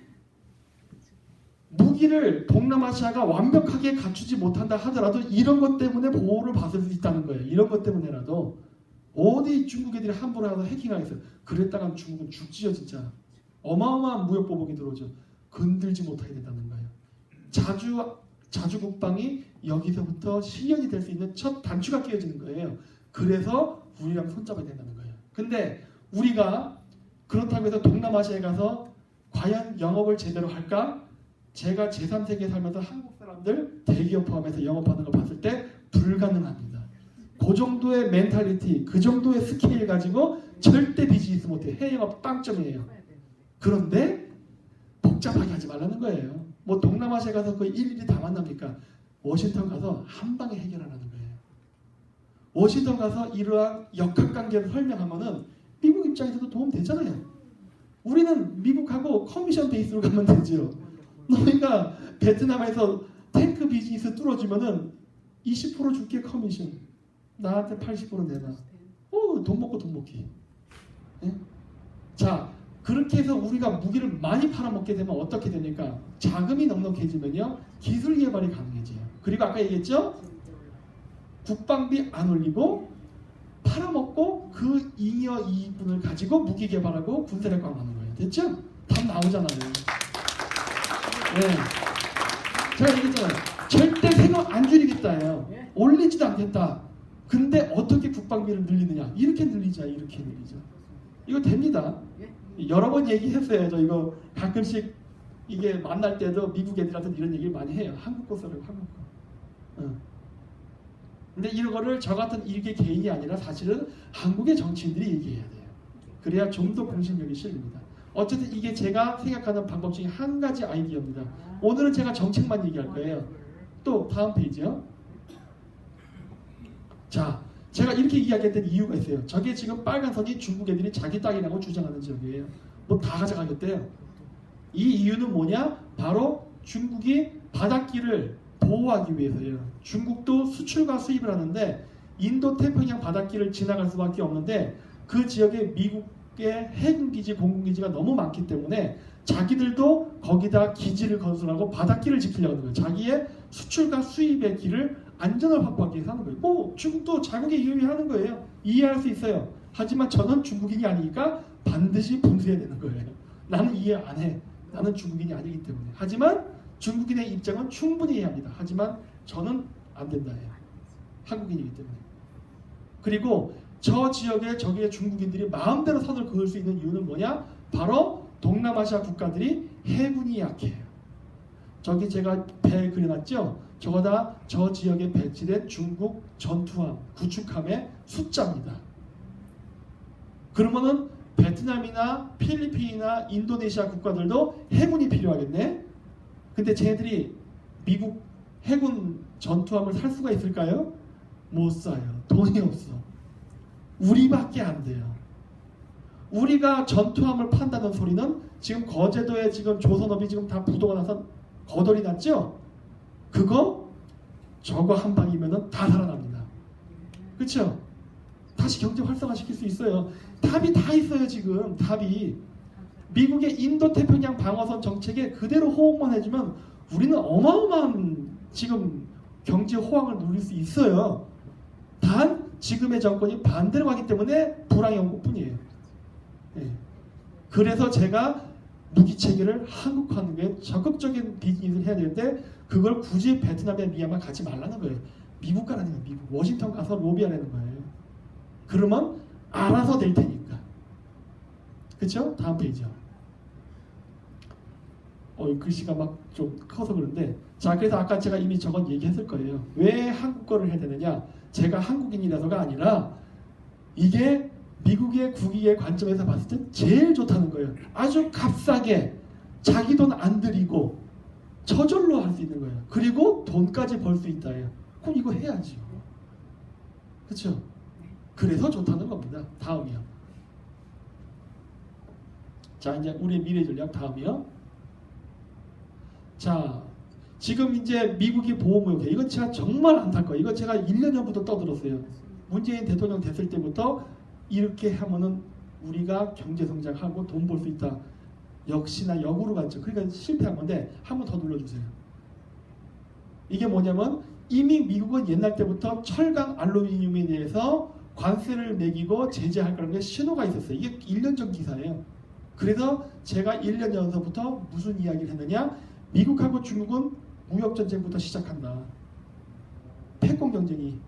무기를 동남아시아가 완벽하게 갖추지 못한다 하더라도 이런 것 때문에 보호를 받을 수 있다는 거예요. 이런 것 때문에라도 어디 중국 애들이 함부로 하서 해킹하겠어요. 그랬다간 중국은 죽지요 진짜. 어마어마한 무역 보복이 들어오죠. 건들지 못하게 된다는 거예요. 자주국방이 여기서부터 실현이 될 수 있는 첫 단추가 끼워지는 거예요. 그래서 우리랑 손잡아야 된다는 거예요. 근데 우리가 그렇다고 해서 동남아시아에 가서 과연 영업을 제대로 할까? 제가 제3세계에 살면서 한국 사람들 대기업 포함해서 영업하는 거 봤을 때 불가능합니다. 그 정도의 멘탈리티, 그 정도의 스케일 가지고 절대 비즈니스 못해요. 해외영업 빵점이에요. 그런데 복잡하게 하지 말라는 거예요. 뭐 동남아시아 가서 그 일일이 다 만납니까? 워싱턴 가서 한 방에 해결하라는 거예요. 워싱턴 가서 이러한 역학관계를 설명하면은 미국 입장에서도 도움 되잖아요. 우리는 미국하고 커미션 베이스로 가면 되죠. 너희가 베트남에서 탱크 비즈니스 뚫어주면은 20% 줄게 커미션. 나한테 80% 내놔. 돈 먹고 돈 먹기. 네? 자, 그렇게 해서 우리가 무기를 많이 팔아먹게 되면 어떻게 됩니까? 자금이 넉넉해지면요 기술 개발이 가능해져요. 그리고 아까 얘기했죠? 국방비 안 올리고 팔아먹고 그 잉여 이익분을 가지고 무기 개발하고 군사력 강화하는 거예요. 됐죠? 답 나오잖아요. 네. 제가 얘기했잖아요. 절대 세금 안 줄이겠다예요. 올리지도 않겠다. 근데 어떻게 국방비를 늘리느냐? 이렇게 늘리자, 이렇게 늘리자. 이거 됩니다. 여러 번 얘기했어요. 저 이거 가끔씩 이게 만날 때도 미국 애들한테 이런 얘기를 많이 해요. 한국 거 써라고, 한국 거. 근데 이거를 저 같은 일개 개인이 아니라 사실은 한국의 정치인들이 얘기해야 돼요. 그래야 좀 더 공신력이 실립니다. 어쨌든 이게 제가 생각하는 방법 중에 한 가지 아이디어입니다. 오늘은 제가 정책만 얘기할 거예요. 또 다음 페이지요. 자, 제가 이렇게 이야기했던 이유가 있어요. 저게 지금 빨간 선이 중국 애들이 자기 땅이라고 주장하는 지역이에요. 뭐 다 가져가겠대요. 이 이유는 뭐냐? 바로 중국이 바닷길을 보호하기 위해서예요. 중국도 수출과 수입을 하는데 인도 태평양 바닷길을 지나갈 수밖에 없는데 그 지역에 미국의 해군기지, 공군기지가 너무 많기 때문에 자기들도 거기다 기지를 건설하고 바닷길을 지키려고 하는 거예요. 자기의 수출과 수입의 길을 안전을 확보하기 위해서 하는 거예요. 뭐 중국도 자국의 이익을 하는 거예요. 이해할 수 있어요. 하지만 저는 중국인이 아니니까 반드시 분수해야 되는 거예요. 나는 이해 안 해. 나는 중국인이 아니기 때문에. 하지만 중국인의 입장은 충분히 이해합니다. 하지만 저는 안 된다 해요. 한국인이기 때문에. 그리고 저 지역에 저기에 중국인들이 마음대로 선을 그을 수 있는 이유는 뭐냐? 바로 동남아시아 국가들이 해군이 약해요. 저기 제가 배에 그려놨죠? 저거 다 저 지역에 배치된 중국 전투함, 구축함의 숫자입니다. 그러면은 베트남이나 필리핀이나 인도네시아 국가들도 해군이 필요하겠네? 근데 쟤네들이 미국 해군 전투함을 살 수가 있을까요? 못 사요. 돈이 없어. 우리밖에 안 돼요. 우리가 전투함을 판다는 소리는 지금 거제도에 지금 조선업이 지금 다 부도가 나서 거덜이 났죠? 그거 저거 한 방이면은 다 살아납니다. 그렇죠? 다시 경제 활성화시킬 수 있어요. 답이 다 있어요. 지금 답이. 미국의 인도태평양 방어선 정책에 그대로 호응만 해주면 우리는 어마어마한 지금 경제 호황을 누릴 수 있어요. 단 지금의 정권이 반대로 가기 때문에 불황이 온 것뿐이에요. 네. 그래서 제가 무기 체계를 한국화하는 적극적인 비즈니스를 해야 되는데 그걸 굳이 베트남에 미얀마 가지 말라는 거예요. 미국 가라는 거예요. 미국. 워싱턴 가서 로비하라는 거예요. 그러면 알아서 될 테니까. 그렇죠? 다음 페이지요. 글씨가 막 좀 커서 그런데 자, 그래서 아까 제가 이미 저건 얘기했을 거예요. 왜 한국 거를 해야 되느냐? 제가 한국인이라서가 아니라 이게 미국의 국익의 관점에서 봤을 때 제일 좋다는 거예요. 아주 값싸게 자기 돈 안 들이고 저절로 할 수 있는 거예요. 그리고 돈까지 벌 수 있다예요. 그럼 이거 해야죠. 그렇죠? 그래서 좋다는 겁니다. 다음이요. 자, 이제 우리의 미래 전략 다음이요. 자, 지금 이제 미국이 보호무역해. 이건 제가 정말 안타까워요. 이거 제가 1년 전부터 떠들었어요. 문재인 대통령 됐을 때부터 이렇게 하면은 우리가 경제 성장하고 돈 벌 수 있다. 역시나 역으로 갔죠. 그러니까 실패한 건데 한 번 더 눌러주세요. 이게 뭐냐면 이미 미국은 옛날 때부터 철강 알루미늄에 대해서 관세를 매기고 제재할 거라는 게 신호가 있었어요. 이게 1년 전 기사예요. 그래서 제가 1년 전서부터 무슨 이야기를 했느냐? 미국하고 중국은 무역전쟁부터 시작한다. 패권경쟁이.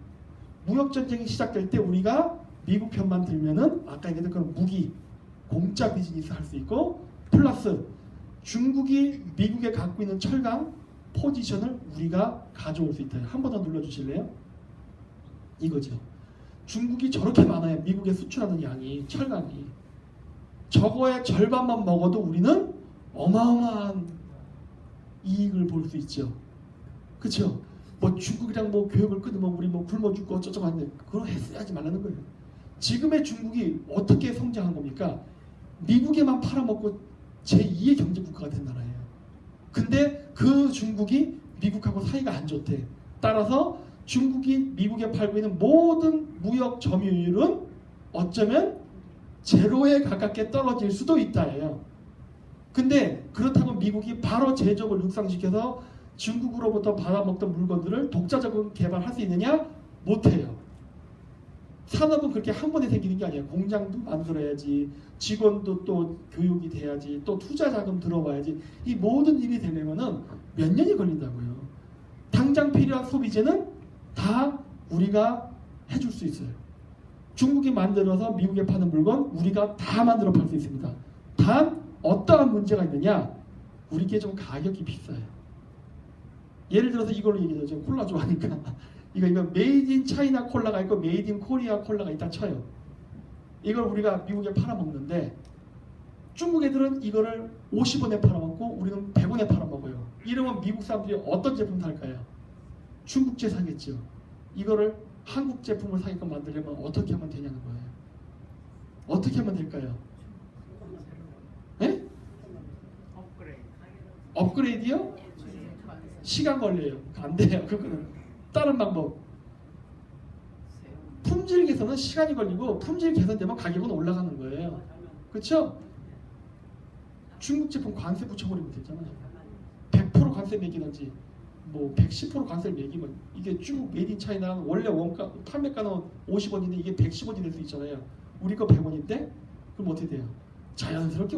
무역전쟁이 시작될 때 우리가 미국 편만 들면은 아까 얘기했던 그런 무기, 공짜 비즈니스 할 수 있고 플러스 중국이 미국에 갖고 있는 철강 포지션을 우리가 가져올 수 있다. 한 번 더 눌러주실래요? 이거죠. 중국이 저렇게 많아요. 미국에 수출하는 양이, 철강이. 저거의 절반만 먹어도 우리는 어마어마한 이익을 볼 수 있죠. 그렇죠? 뭐 중국이랑 뭐 교역을 끊으면 우리 뭐 굶어 죽고 어쩌고 하는데 그걸 하지 말라는 거예요. 지금의 중국이 어떻게 성장한 겁니까? 미국에만 팔아먹고 제2의 경제국가가 된 나라예요. 근데 그 중국이 미국하고 사이가 안 좋대. 따라서 중국이 미국에 팔고 있는 모든 무역 점유율은 어쩌면 제로에 가깝게 떨어질 수도 있다예요. 근데 그렇다고 미국이 바로 제조업을 육성시켜서 중국으로부터 받아먹던 물건들을 독자적으로 개발할 수 있느냐? 못해요. 산업은 그렇게 한 번에 생기는 게 아니에요. 공장도 만들어야지, 직원도 또 교육이 돼야지, 또 투자 자금 들어와야지. 이 모든 일이 되려면은 몇 년이 걸린다고요. 당장 필요한 소비재는 다 우리가 해줄 수 있어요. 중국이 만들어서 미국에 파는 물건 우리가 다 만들어 팔 수 있습니다. 단 어떠한 문제가 있느냐? 우리께 좀 가격이 비싸요. 예를 들어서 이걸로 얘기해서 지금 콜라 좋아하니까 이거 메이드 인 차이나 콜라가 있고 메이드 인 코리아 콜라가 있다 쳐요. 이걸 우리가 미국에 팔아먹는데 중국 애들은 이거를 50원에 팔아먹고 우리는 100원에 팔아먹어요. 이러면 미국 사람들이 어떤 제품 살까요? 중국제 사겠죠. 이거를 한국 제품을 사게끔 만들려면 어떻게 하면 되냐는 거예요. 어떻게 하면 될까요? 네? 업그레이드요? 시간 걸려요. 안 돼요. 그거는 다른 방법. 중국에서는 시간이 걸리고 품질 개선되면 가격은 올라가는 거예요. 그렇죠? 중국 제품 관세 붙여버리면 되잖아요. 100% 관세 매기든지 뭐 110% 관세를 매기면 이게 중국 메이드 인 차이나는 원래 원가 판매가는 50원인데 이게 110원이 될 수 있잖아요. 우리 거 100원인데 그럼 어떻게 돼요? 자연스럽게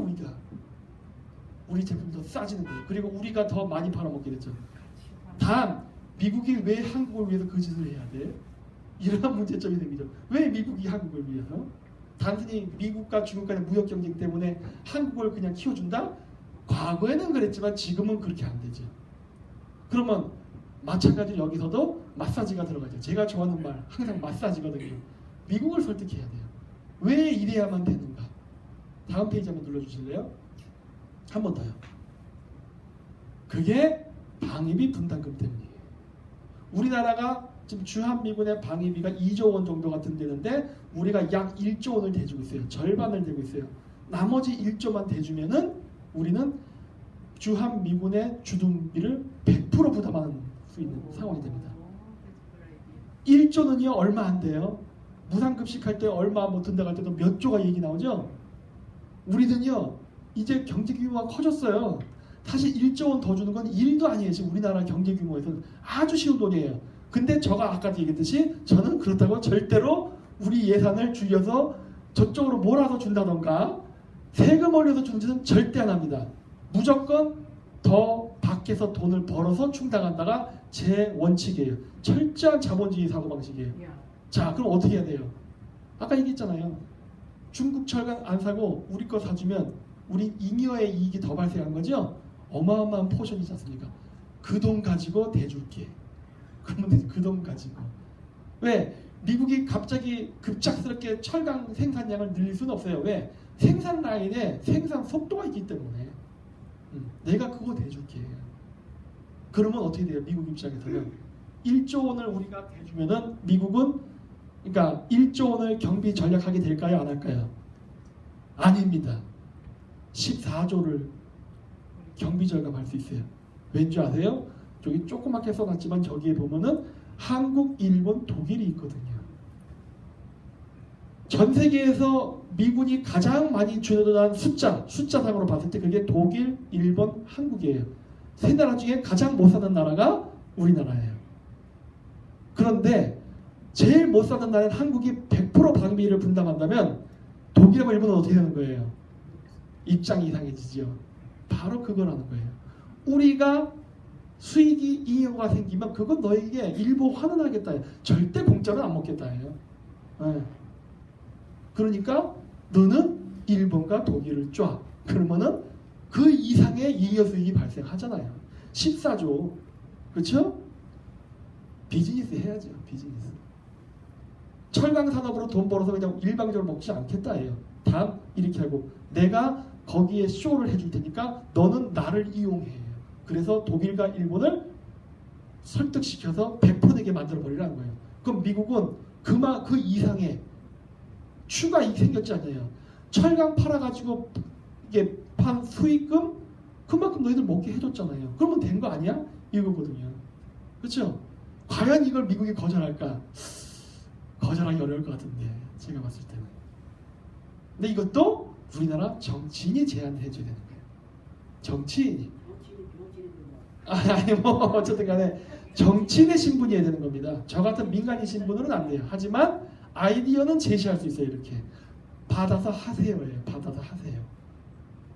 우리 제품이 더 싸지는 거예요. 그리고 우리가 더 많이 팔아먹게 됐죠. 단 미국이 왜 한국을 위해서 그 짓을 해야 돼? 이러한 문제점이 생기죠. 왜 미국이 한국을 위해서? 단순히 미국과 중국 간의 무역 경쟁 때문에 한국을 그냥 키워준다? 과거에는 그랬지만 지금은 그렇게 안 되죠. 그러면 마찬가지로 여기서도 마사지가 들어가죠. 제가 좋아하는 말 항상 마사지거든요. 미국을 설득해야 돼요. 왜 이래야만 되는가? 다음 페이지 한번 눌러주실래요? 한 번 더요. 그게 방위비 분담금 때문이에요. 우리나라가 지금 주한미군의 방위비가 2조 원 정도 같은 되는데 우리가 약 1조 원을 대주고 있어요. 절반을 대고 있어요. 나머지 1조만 대주면은 우리는 주한미군의 주둔비를 100% 부담하는 수 있는 상황이 됩니다. 1조는요 얼마 안 돼요. 무상급식할 때 얼마 못 든다고 할 때도 몇 조가 얘기 나오죠. 우리는요 이제 경제 규모가 커졌어요. 사실 1조 원 더 주는 건 일도 아니에요. 지금 우리나라 경제 규모에서는 아주 쉬운 돈이에요. 근데 제가 아까도 얘기했듯이 저는 그렇다고 절대로 우리 예산을 줄여서 저쪽으로 몰아서 준다던가 세금 올려서 주는 짓은 절대 안 합니다. 무조건 더 밖에서 돈을 벌어서 충당한다가 제 원칙이에요. 철저한 자본주의 사고방식이에요. 자, 그럼 어떻게 해야 돼요? 아까 얘기했잖아요. 중국 철강 안 사고 우리 거 사주면 우리 잉여의 이익이 더 발생한 거죠? 어마어마한 포션이지 않습니까? 그 돈 가지고 대줄게. 그러면 그 돈 가지고. 왜? 미국이 갑자기 급작스럽게 철강 생산량을 늘릴 수는 없어요. 왜? 생산 라인에 생산 속도가 있기 때문에. 내가 그거 대줄게. 그러면 어떻게 돼요? 미국 입장에서는 1조 원을 우리가 대주면은 미국은 그러니까 1조 원을 경비 전략하게 될까요? 안 할까요? 아닙니다. 14조를 경비 절감할 수 있어요. 왠지 아세요? 저기 조그맣게 써놨지만 저기에 보면은 한국, 일본, 독일이 있거든요. 전 세계에서 미군이 가장 많이 주둔한 숫자상으로 봤을 때 그게 독일, 일본, 한국이에요. 세 나라 중에 가장 못 사는 나라가 우리나라예요. 그런데 제일 못 사는 나라는 한국이 100% 방위비를 분담한다면 독일하고 일본은 어떻게 되는 거예요? 입장이 이상해지죠. 바로 그거라는 거예요. 우리가 수익이 잉여가 생기면 그건 너에게 일부 환원하겠다. 절대 공짜로 안 먹겠다예요. 네. 그러니까 너는 일본과 독일을 쫙 그러면은 그 이상의 잉여 수익이 발생하잖아요. 14조 그렇죠? 비즈니스 해야죠. 비즈니스. 철강 산업으로 돈 벌어서 그냥 일방적으로 먹지 않겠다예요. 다음 이렇게 하고 내가 거기에 쇼를 해줄 테니까 너는 나를 이용해. 그래서 독일과 일본을 설득시켜서 100% 내게 만들어버리라는 거예요. 그럼 미국은 그 이상의 추가 이익 생겼지 않나요? 철강 팔아가지고 이게 판 수익금 그만큼 너희들 먹게 해줬잖아요. 그러면 된 거 아니야? 이거거든요. 그렇죠? 과연 이걸 미국이 거절할까? 거절하기 어려울 것 같은데 제가 봤을 때는. 근데 이것도 우리나라 정치인이 제안해 줘야 되는 거예요. 정치인이. 아니 뭐 어쨌든 간에 정치인의 신분이어야 되는 겁니다. 저 같은 민간인 신분으로는 안 돼요. 하지만 아이디어는 제시할 수 있어요. 이렇게 받아서 하세요예요. 받아서 하세요.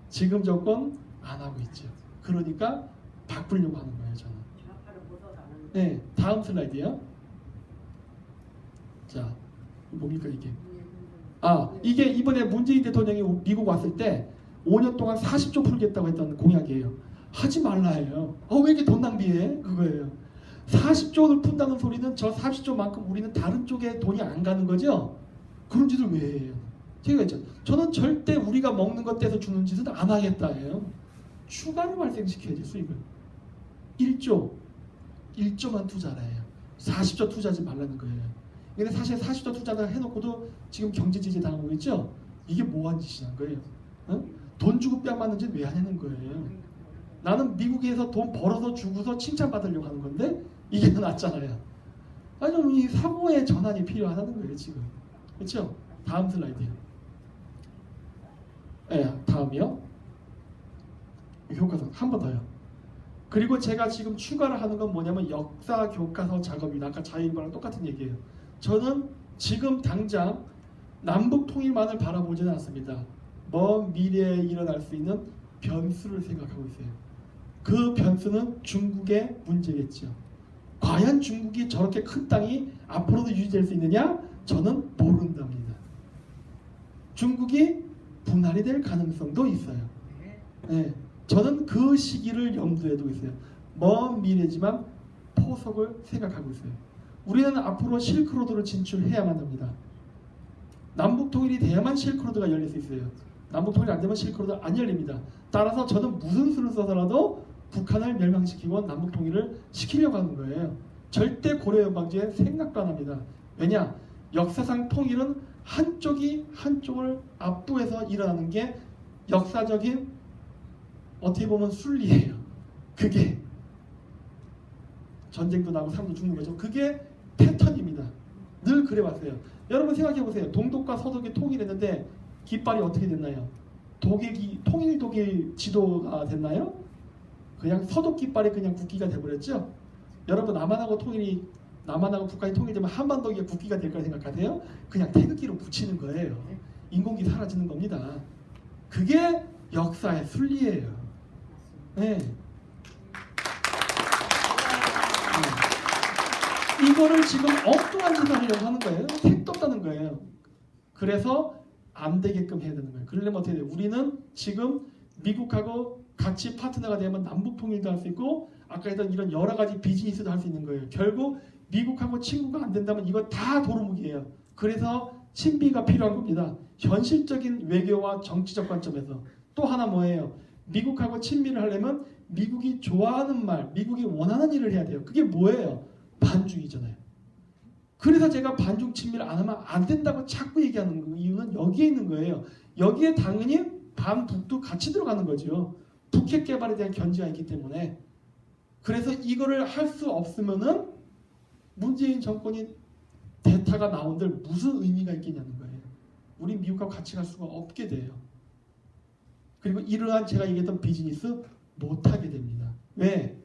지금 조건 안 하고 있죠. 그러니까 바꾸려고 하는 거예요. 저는. 네, 다음 슬라이드요. 자, 뭡니까 이게? 이게 이번에 문재인 대통령이 미국 왔을 때 5년 동안 40조 풀겠다고 했던 공약이에요. 하지 말라 해요. 왜 이렇게 돈 낭비해? 그거예요. 40조 원을 푼다는 소리는 저 40조만큼 우리는 다른 쪽에 돈이 안 가는 거죠? 그런 짓을 왜 해요? 제가 했죠. 저는 절대 우리가 먹는 것 떼서 주는 짓은 안 하겠다 해요. 추가로 발생시켜야지 수익을. 1조만 투자를 해요. 40조 투자하지 말라는 거예요. 근데 사실 40조 투자를 해놓고도 지금 경제 지지 당하고 있죠? 이게 뭐한 짓이냐는 거예요. 돈 주고 뺨 맞는 짓 왜 하냐는 거예요. 나는 미국에서 돈 벌어서 주고서 칭찬받으려고 하는 건데 이게 낫잖아요. 아니 이 사고의 전환이 필요하다는 거예요 지금. 그렇죠? 다음 슬라이드요. 네, 다음이요. 교과서 한 번 더요. 그리고 제가 지금 추가를 하는 건 뭐냐면 역사 교과서 작업입니다. 아까 자유일보랑 똑같은 얘기예요. 저는 지금 당장 남북 통일만을 바라보지는 않습니다. 먼 미래에 일어날 수 있는 변수를 생각하고 있어요. 그 변수는 중국의 문제겠죠. 과연 중국이 저렇게 큰 땅이 앞으로도 유지될 수 있느냐? 저는 모른답니다. 중국이 분할이 될 가능성도 있어요. 네, 저는 그 시기를 염두에 두고 있어요. 먼 미래지만 포석을 생각하고 있어요. 우리는 앞으로 실크로드를 진출해야만 합니다. 남북 통일이 돼야만 실크로드가 열릴 수 있어요. 남북 통일이 안 되면 실크로드 안 열립니다. 따라서 저는 무슨 수를 써서라도 북한을 멸망시키고 남북 통일을 시키려고 하는 거예요. 절대 고려 연방제에 생각도 안 합니다. 왜냐? 역사상 통일은 한쪽이 한쪽을 압도해서 일어나는 게 역사적인 어떻게 보면 순리예요. 그게 전쟁도 나고 사람도 죽는 거죠. 그게 패턴입니다. 늘 그래왔어요. 여러분 생각해보세요. 동독과 서독이 통일했는데 깃발이 어떻게 됐나요? 통일 독일 지도가 됐나요? 그냥 서독 깃발이 그냥 국기가 돼버렸죠. 여러분 남한하고 북한이 통일되면 한반도가 국기가 될 거라 생각하세요? 그냥 태극기로 붙이는 거예요. 인공기 사라지는 겁니다. 그게 역사의 순리예요. 네. 이거를 지금 엉뚱한 짓을 하려고 하는 거예요. 택도 없다는 거예요. 그래서 안 되게끔 해야 되는 거예요. 그러려면 어떻게 돼요? 우리는 지금 미국하고 같이 파트너가 되면 남북 통일도 할 수 있고 아까 했던 이런 여러 가지 비즈니스도 할 수 있는 거예요. 결국 미국하고 친구가 안 된다면 이거 다 도루묵이에요. 그래서 친비가 필요한 겁니다. 현실적인 외교와 정치적 관점에서. 또 하나 뭐예요? 미국하고 친미를 하려면 미국이 좋아하는 말, 미국이 원하는 일을 해야 돼요. 그게 뭐예요? 반중이잖아요. 그래서 제가 반중 친미를 안 하면 안 된다고 자꾸 얘기하는 이유는 여기에 있는 거예요. 여기에 당연히 반북도 같이 들어가는 거죠. 북핵 개발에 대한 견제가 있기 때문에. 그래서 이거를 할 수 없으면은 문재인 정권이 대타가 나온들 무슨 의미가 있겠냐는 거예요. 우리 미국과 같이 갈 수가 없게 돼요. 그리고 이러한 제가 얘기했던 비즈니스 못하게 됩니다. 왜?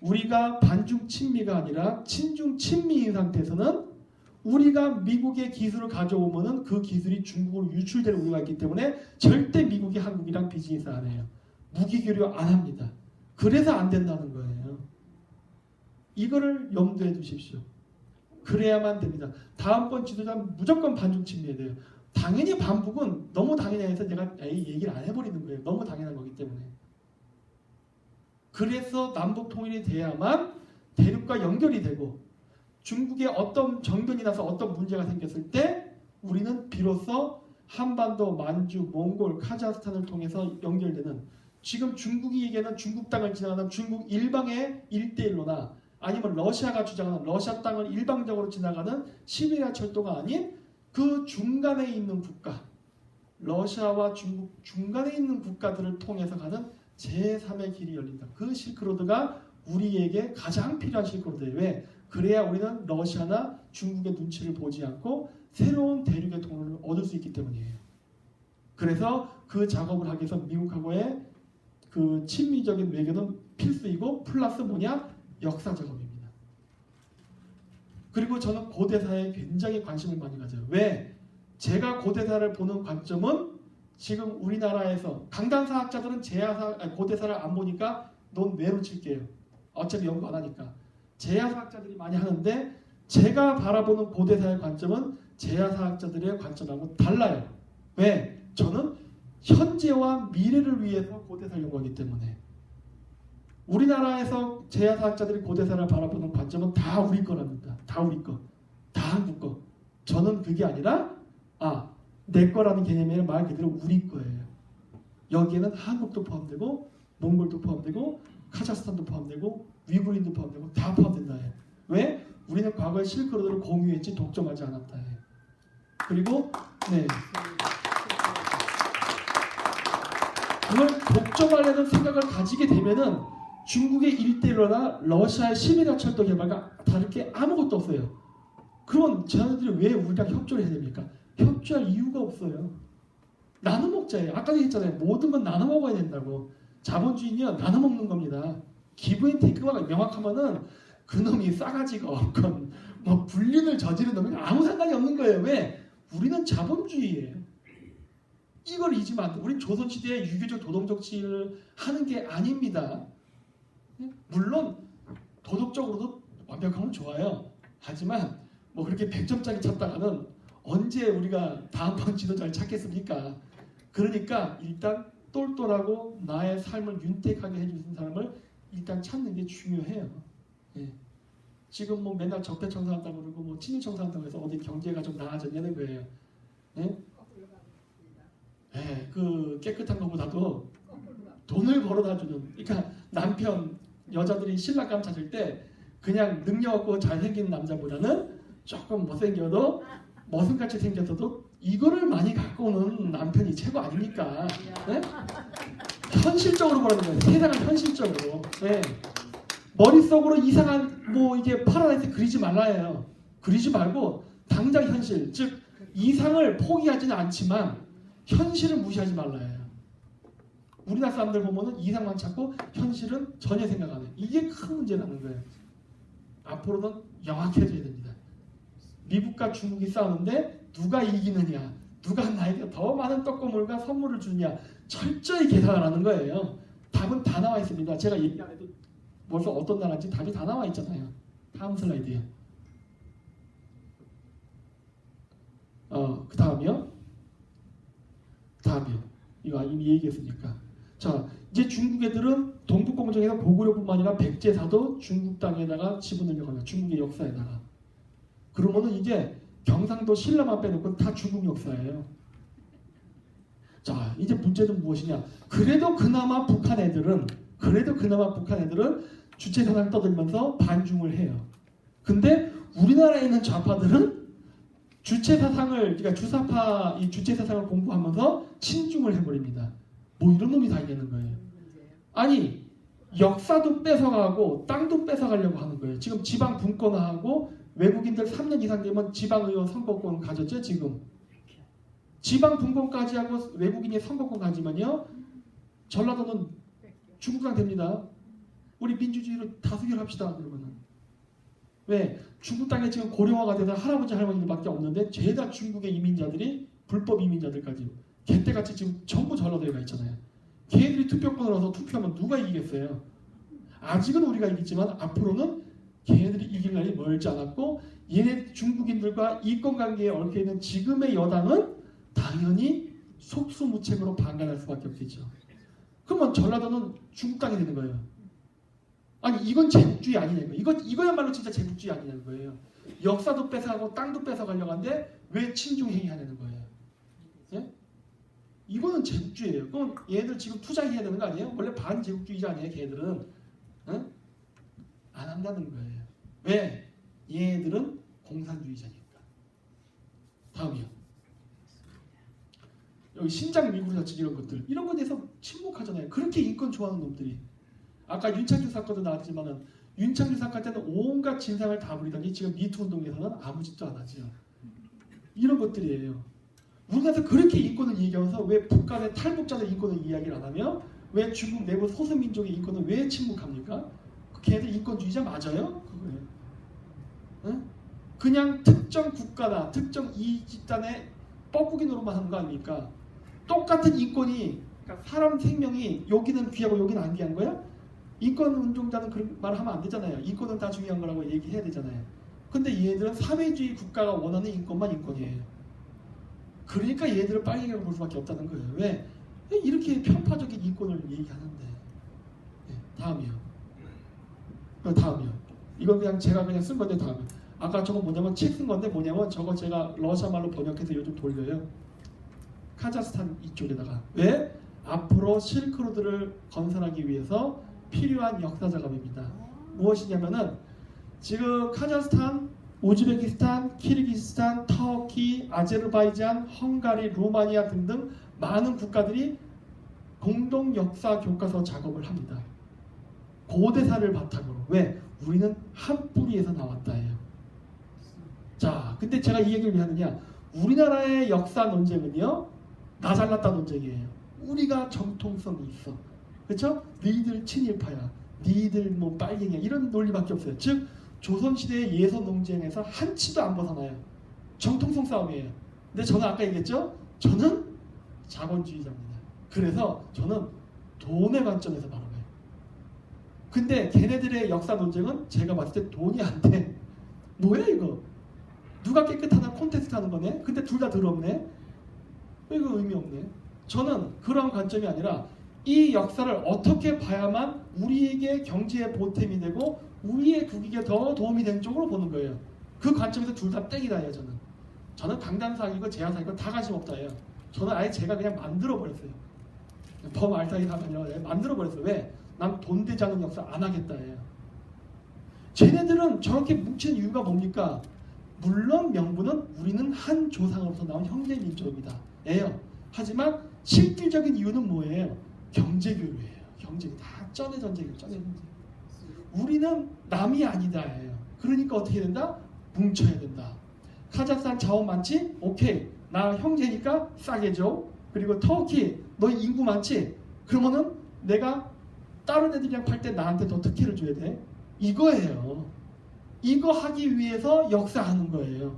우리가 반중 친미가 아니라 친중 친미인 상태에서는 우리가 미국의 기술을 가져오면은 그 기술이 중국으로 유출될 우려가 있기 때문에 절대 미국이 한국이랑 비즈니스 안 해요. 무기 교류 안 합니다. 그래서 안 된다는 거예요. 이거를 염두에 두십시오. 그래야만 됩니다. 다음번 지도자는 무조건 반중 친미해야 돼요. 당연히 반북은 너무 당연해서 내가 얘기를 안 해버리는 거예요. 너무 당연한 거기 때문에. 그래서 남북 통일이 돼야만 대륙과 연결이 되고 중국에 어떤 정변이 나서 어떤 문제가 생겼을 때 우리는 비로소 한반도, 만주, 몽골, 카자흐스탄을 통해서 연결되는 지금 중국이 얘기하는 중국 땅을 지나가는 중국 일방의 1대1로나 아니면 러시아가 주장하는 러시아 땅을 일방적으로 지나가는 시베리아 철도가 아닌 그 중간에 있는 국가, 러시아와 중국 중간에 있는 국가들을 통해서 가는 제3의 길이 열린다. 그 실크로드가 우리에게 가장 필요한 실크로드예요. 왜? 그래야 우리는 러시아나 중국의 눈치를 보지 않고 새로운 대륙의 돈을 얻을 수 있기 때문이에요. 그래서 그 작업을 하기 위해서 미국하고의 그 친미적인 외교는 필수이고 플러스 뭐냐? 역사 작업입니다. 그리고 저는 고대사에 굉장히 관심을 많이 가져요. 왜? 제가 고대사를 보는 관점은 지금 우리나라에서 강단사학자들은 고대사를 안 보니까 넌 외로 칠게요. 어차피 연구 안 하니까. 제야사학자들이 많이 하는데 제가 바라보는 고대사의 관점은 제야사학자들의 관점하고 달라요. 왜? 저는 현재와 미래를 위해서 고대사를 연구하기 때문에. 우리나라에서 제야사학자들이 고대사를 바라보는 관점은 다 우리 거랍니다. 다 우리 거. 다 한국 거. 저는 그게 아니라 내 거라는 개념이 아니라 말 그대로 우리 거예요. 여기에는 한국도 포함되고 몽골도 포함되고 카자흐스탄도 포함되고 위구르인도 포함되고 다 포함된다 해요. 왜? 우리는 과거에 실크로드를 공유했지 독점하지 않았다 해요. 그리고 그걸 독점하려는 생각을 가지게 되면은 중국의 일대로나 러시아의 시베리아 철도 개발과 다를 게 아무것도 없어요. 그러면 쟤네들이 왜 우리랑 협조를 해야 됩니까? 협조할 이유가 없어요. 나눠 먹자예요. 아까도 했잖아요. 모든 건 나눠 먹어야 된다고. 자본주의는 나눠 먹는 겁니다. 기브 앤 테이크가 명확하면은 그놈이 싸가지가 없건 뭐 불륜을 저지른 놈이 아무 상관이 없는 거예요. 왜? 우리는 자본주의예요. 이걸 잊으면 안 돼. 우린 조선시대에 유교적 도덕정치를 하는 게 아닙니다. 물론 도덕적으로도 완벽하면 좋아요. 하지만 뭐 그렇게 100점짜리 찾다가는 언제 우리가 다음번 지도자를 찾겠습니까? 그러니까 일단 똘똘하고 나의 삶을 윤택하게 해주는 사람을 일단 찾는 게 중요해요. 예. 지금 뭐 맨날 적폐청산한다고 그러고 뭐 친일청산한다고 해서 어디 경제가 좀 나아졌냐는 거예요. 예? 예, 그 깨끗한 것보다도 돈을 벌어다 주는. 그러니까 남편 여자들이 신랑감 찾을 때 그냥 능력 없고 잘생긴 남자보다는 조금 못생겨도 머슴같이 생겼어도 이거를 많이 갖고 오는 남편이 최고 아닙니까? 네? 현실적으로 보라는 거예요. 세상을 현실적으로. 네. 머릿속으로 이상한 뭐 이게 파라다이스 그리지 말라예요. 그리지 말고 당장 현실, 즉 이상을 포기하지는 않지만 현실을 무시하지 말라예요. 우리나라 사람들 보면은 이상만 찾고 현실은 전혀 생각 안 해요. 이게 큰 문제라는 거예요. 앞으로는 명확해져야 됩니다. 미국과 중국이 싸우는데 누가 이기느냐, 누가 나에게 더 많은 떡고물과 선물을 주느냐 철저히 계산을 하는 거예요. 답은 다 나와 있습니다. 제가 얘기 안 해도 벌써 어떤 나라인지 답이 다 나와 있잖아요. 다음 슬라이드요. 그 다음이요. 이거 이미 얘기했으니까. 자, 이제 중국 애들은 동북공정에서 고구려뿐만 아니라 백제사도 중국 땅에다가 지분을 걸어요. 중국의 역사에다가. 그러면은 이제 경상도 신라만 빼놓고 다 중국 역사예요. 자, 이제 문제는 무엇이냐? 그래도 그나마 북한 애들은 주체사상 떠들면서 반중을 해요. 근데 우리나라에 있는 좌파들은 그러니까 주사파 이 주체사상을 공부하면서 친중을 해버립니다. 뭐 이런 놈이 다 있냐는 거예요. 아니 역사도 뺏어가고 땅도 뺏어가려고 하는 거예요. 지금 지방 분권화하고 외국인들 3년 이상 되면 지방의원 선거권 가졌죠. 지금 지방 분권까지 하고 외국인이 선거권 가지면요 전라도는 중국랑 됩니다. 우리 민주주의로 다수결합시다. 그러면은 왜? 중국 땅에 지금 고령화가 돼서 할아버지 할머니들밖에 없는데 죄다 중국의 이민자들이 불법 이민자들까지 개떼같이 지금 전부 전라도에 가 있잖아요. 걔들이 투표권을 얻어서 투표하면 누가 이기겠어요? 아직은 우리가 이기지만 앞으로는 걔네들이 이길 날이 멀지 않았고 얘네 중국인들과 이권관계에 얽혀있는 지금의 여당은 당연히 속수무책으로 방관할 수밖에 없겠죠. 그러면 전라도는 중국 땅이 되는 거예요. 아니 이건 제국주의 아니냐는 거예요. 이거야말로 진짜 제국주의 아니냐는 거예요. 역사도 뺏어가고 땅도 뺏어가려고 하는데 왜 친중행위 하냐는 거예요. 예? 이거는 제국주의예요. 그럼 얘들 지금 투자해야 되는 거 아니에요? 원래 반제국주의자 아니에요? 걔들은 안 한다는 거예요. 왜? 얘들은 공산주의자니까. 다음이요. 여기 신장 미구리 자치 이런 것들 이런 거에 대해서 침묵하잖아요. 그렇게 인권 좋아하는 놈들이. 아까 윤창규 사건도 나왔지만은 윤창규 사건 때는 온갖 진상을 다 부리더니 지금 미투 운동에서는 아무 짓도 안 하죠. 이런 것들이에요. 우리나라에서 그렇게 인권을 얘기하면서 왜 북한의 탈북자들 인권을 이야기를 안 하며 왜 중국 내부 소수민족의 인권을 왜 침묵합니까? 걔들 인권주의자 맞아요? 그거예요. 응? 그냥 특정 국가나 특정 이 집단의 뻐꾸기 노릇만 하는 거 아닙니까? 똑같은 인권이 그러니까 사람 생명이 여기는 귀하고 여기는 안 귀한 거야? 인권 운동자는 그런 말 하면 안 되잖아요. 인권은 다 중요한 거라고 얘기해야 되잖아요. 근데 얘들은 사회주의 국가가 원하는 인권만 인권이에요. 그러니까 얘들을 빨갱이라고 볼 수밖에 없다는 거예요. 왜? 이렇게 편파적인 인권을 얘기하는데. 네, 다음이요. 이건 그냥 제가 그냥 쓴 건데 다음이요. 아까 저거 뭐냐면 책 쓴 건데 뭐냐면 저거 제가 러시아 말로 번역해서 요즘 돌려요. 카자흐스탄 이쪽에다가. 왜? 앞으로 실크로드를 건설하기 위해서 필요한 역사 작업입니다. 무엇이냐면은 지금 카자흐스탄, 우즈베키스탄, 키르기스탄, 터키, 아제르바이잔, 헝가리, 루마니아 등등 많은 국가들이 공동 역사 교과서 작업을 합니다. 고대사를 바탕으로. 왜? 우리는 한 뿌리에서 나왔다예요. 자, 근데 제가 이 얘기를 왜 하느냐? 우리나라의 역사 논쟁은요, 나 잘났다 논쟁이에요. 우리가 정통성이 있어. 그렇죠? 니들 친일파야. 니들 뭐 빨갱이야. 이런 논리밖에 없어요. 즉 조선시대의 예선 논쟁에서 한치도 안 벗어나요. 정통성 싸움이에요. 근데 저는 아까 얘기했죠? 저는 자본주의자입니다. 그래서 저는 돈의 관점에서 바라봐요. 근데 걔네들의 역사 논쟁은 제가 봤을 때 돈이 안 돼. 뭐야 이거? 누가 깨끗하나 콘테스트 하는 거네? 근데 둘 다 더럽네? 이거 의미 없네. 저는 그런 관점이 아니라 이 역사를 어떻게 봐야만 우리에게 경제의 보탬이 되고 우리의 국익에 더 도움이 되는 쪽으로 보는 거예요. 그 관점에서 둘 다 땡이다 해요. 저는 강단사기고 제야사기고 다 관심 없다 해요. 저는 아예 제가 그냥 만들어 버렸어요. 범알타기 사건이라고 만들어 버렸어요. 왜? 난 돈 되지 않은 역사 안 하겠다 해요. 쟤네들은 저렇게 뭉치는 이유가 뭡니까? 물론 명분은 우리는 한 조상으로서 나온 형제 민족이다 예요. 하지만 실질적인 이유는 뭐예요? 경제교류예요. 경제 다 쩐의 전쟁이에요. 쩐의 전쟁. 우리는 남이 아니다예요. 그러니까 어떻게 된다? 뭉쳐야 된다. 카자흐스탄 자원 많지? 오케이. 나 형제니까 싸게 줘. 그리고 터키 너 인구 많지? 그러면은 내가 다른 애들이랑 팔 때 나한테 더 특혜를 줘야 돼. 이거예요. 이거 하기 위해서 역사하는 거예요.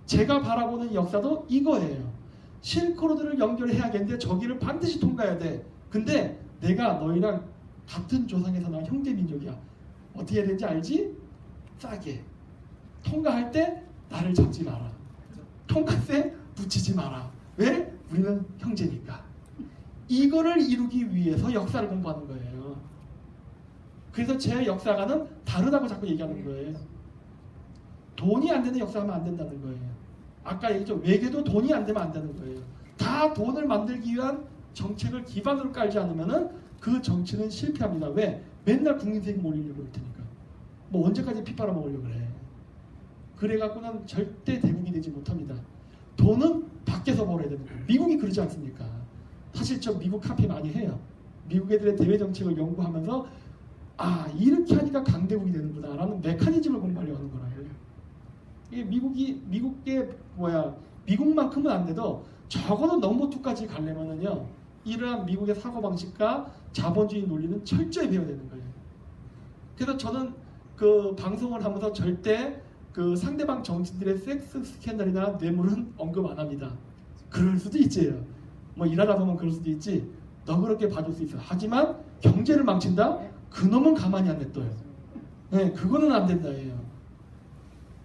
제가 바라보는 역사도 이거예요. 실크로드를 연결해야겠는데 저기를 반드시 통과해야 돼. 근데 내가 너희랑 같은 조상에서 나온 형제 민족이야. 어떻게 해야 되는지 알지? 싸게. 통과할 때 나를 잡지 마라. 통과세 붙이지 마라. 왜? 우리는 형제니까. 이거를 이루기 위해서 역사를 공부하는 거예요. 그래서 제 역사가는 다르다고 자꾸 얘기하는 거예요. 돈이 안 되는 역사하면 안 된다는 거예요. 아까 얘기했죠. 외교도 돈이 안 되면 안 되는 거예요. 다 돈을 만들기 위한 정책을 기반으로 깔지 않으면 그 정치는 실패합니다. 왜? 맨날 국민 세금 올리려고 할 테니까. 뭐 언제까지 피 빨아먹으려고 그래. 그래갖고는 절대 대국이 되지 못합니다. 돈은 밖에서 벌어야 되는 거예요. 미국이 그러지 않습니까? 사실 저 미국 카피 많이 해요. 미국 애들의 대외 정책을 연구하면서 아 이렇게 하니까 강대국이 되는구나 라는 메커니즘을 공부하려고 하는 거라요. 이게 미국만큼은 안 돼도 적어도 넘버 2까지 가려면은요 이러한 미국의 사고방식과 자본주의 논리는 철저히 배워야 되는 거예요. 그래서 저는 그 방송을 하면서 절대 그 상대방 정치인들의 섹스 스캔들이나 뇌물은 언급 안 합니다. 그럴 수도 있지요. 뭐 일하다 보면 그럴 수도 있지. 너그럽게 봐줄 수 있어. 하지만 경제를 망친다? 그놈은 가만히 안 냅둬요. 네, 그거는 안 된다 해요.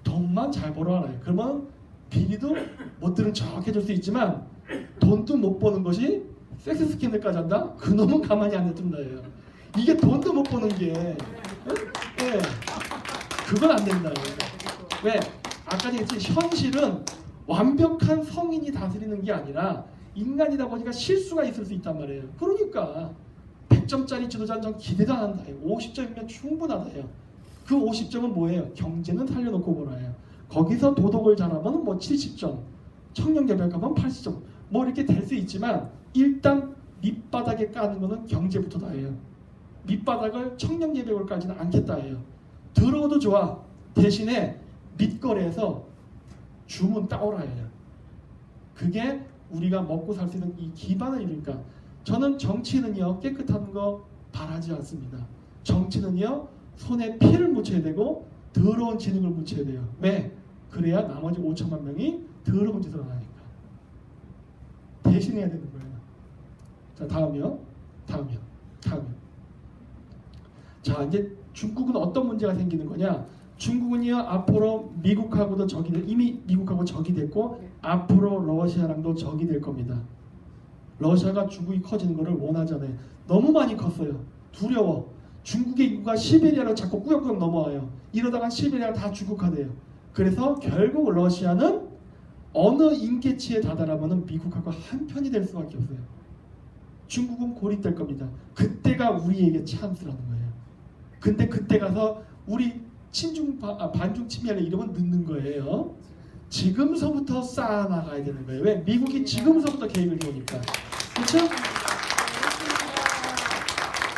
돈만 잘 벌어 알아요. 그러면 비리도 못 들은 척 해줄 수 있지만 돈도 못 버는 것이 섹스 스캔들까지 한다? 그놈은 가만히 안 냅둔다 해요. 이게 돈도 못 버는 게 네? 그건 안 된다 해요. 왜? 아까 얘기했지 현실은 완벽한 성인이 다스리는 게 아니라 인간이다 보니까 실수가 있을 수 있단 말이에요. 그러니까 100점짜리 지도자는 전 기대도 안 한다 해요. 50점이면 충분하다 해요. 그 50점은 뭐예요? 경제는 살려놓고 보라 해요. 거기서 도덕을 잘하면 뭐 70점, 청년개발가면 80점 뭐 이렇게 될 수 있지만 일단 밑바닥에 까는 거는 경제부터다 해요. 밑바닥을 청년개발을 까지는 않겠다 해요. 들어도 좋아. 대신에 밑거래에서 주문 따오라 해요. 그게 우리가 먹고 살 수 있는 이 기반을 이루니까 저는 정치는요 깨끗한 거 바라지 않습니다. 정치는요 손에 피를 묻혀야 되고 더러운 진흙을 묻혀야 돼요. 왜? 그래야 나머지 5천만 명이 더러운 짓을 안 하니까. 대신해야 되는 거예요. 자 다음이요. 자 이제 중국은 어떤 문제가 생기는 거냐? 중국은요 앞으로 미국하고도 적이 이미 미국하고 적이 됐고 앞으로 러시아랑도 적이 될 겁니다. 러시아가 중국이 커지는 것을 원하잖아요. 너무 많이 컸어요. 두려워. 중국의 인구가 시베리아로 자꾸 꾸역꾸역 넘어와요. 이러다가 시베리아가 다 중국화돼요. 그래서 결국 러시아는 어느 인계치에 다다라면 미국하고 한편이 될 수밖에 없어요. 중국은 고립될 겁니다. 그때가 우리에게 찬스라는 거예요. 근데 그때 가서 우리 반중 침해를 이러면 늦는 거예요. 지금서부터 쌓아나가야 되는 거예요. 왜? 미국이 지금서부터 계획을 해오니까. 그렇죠?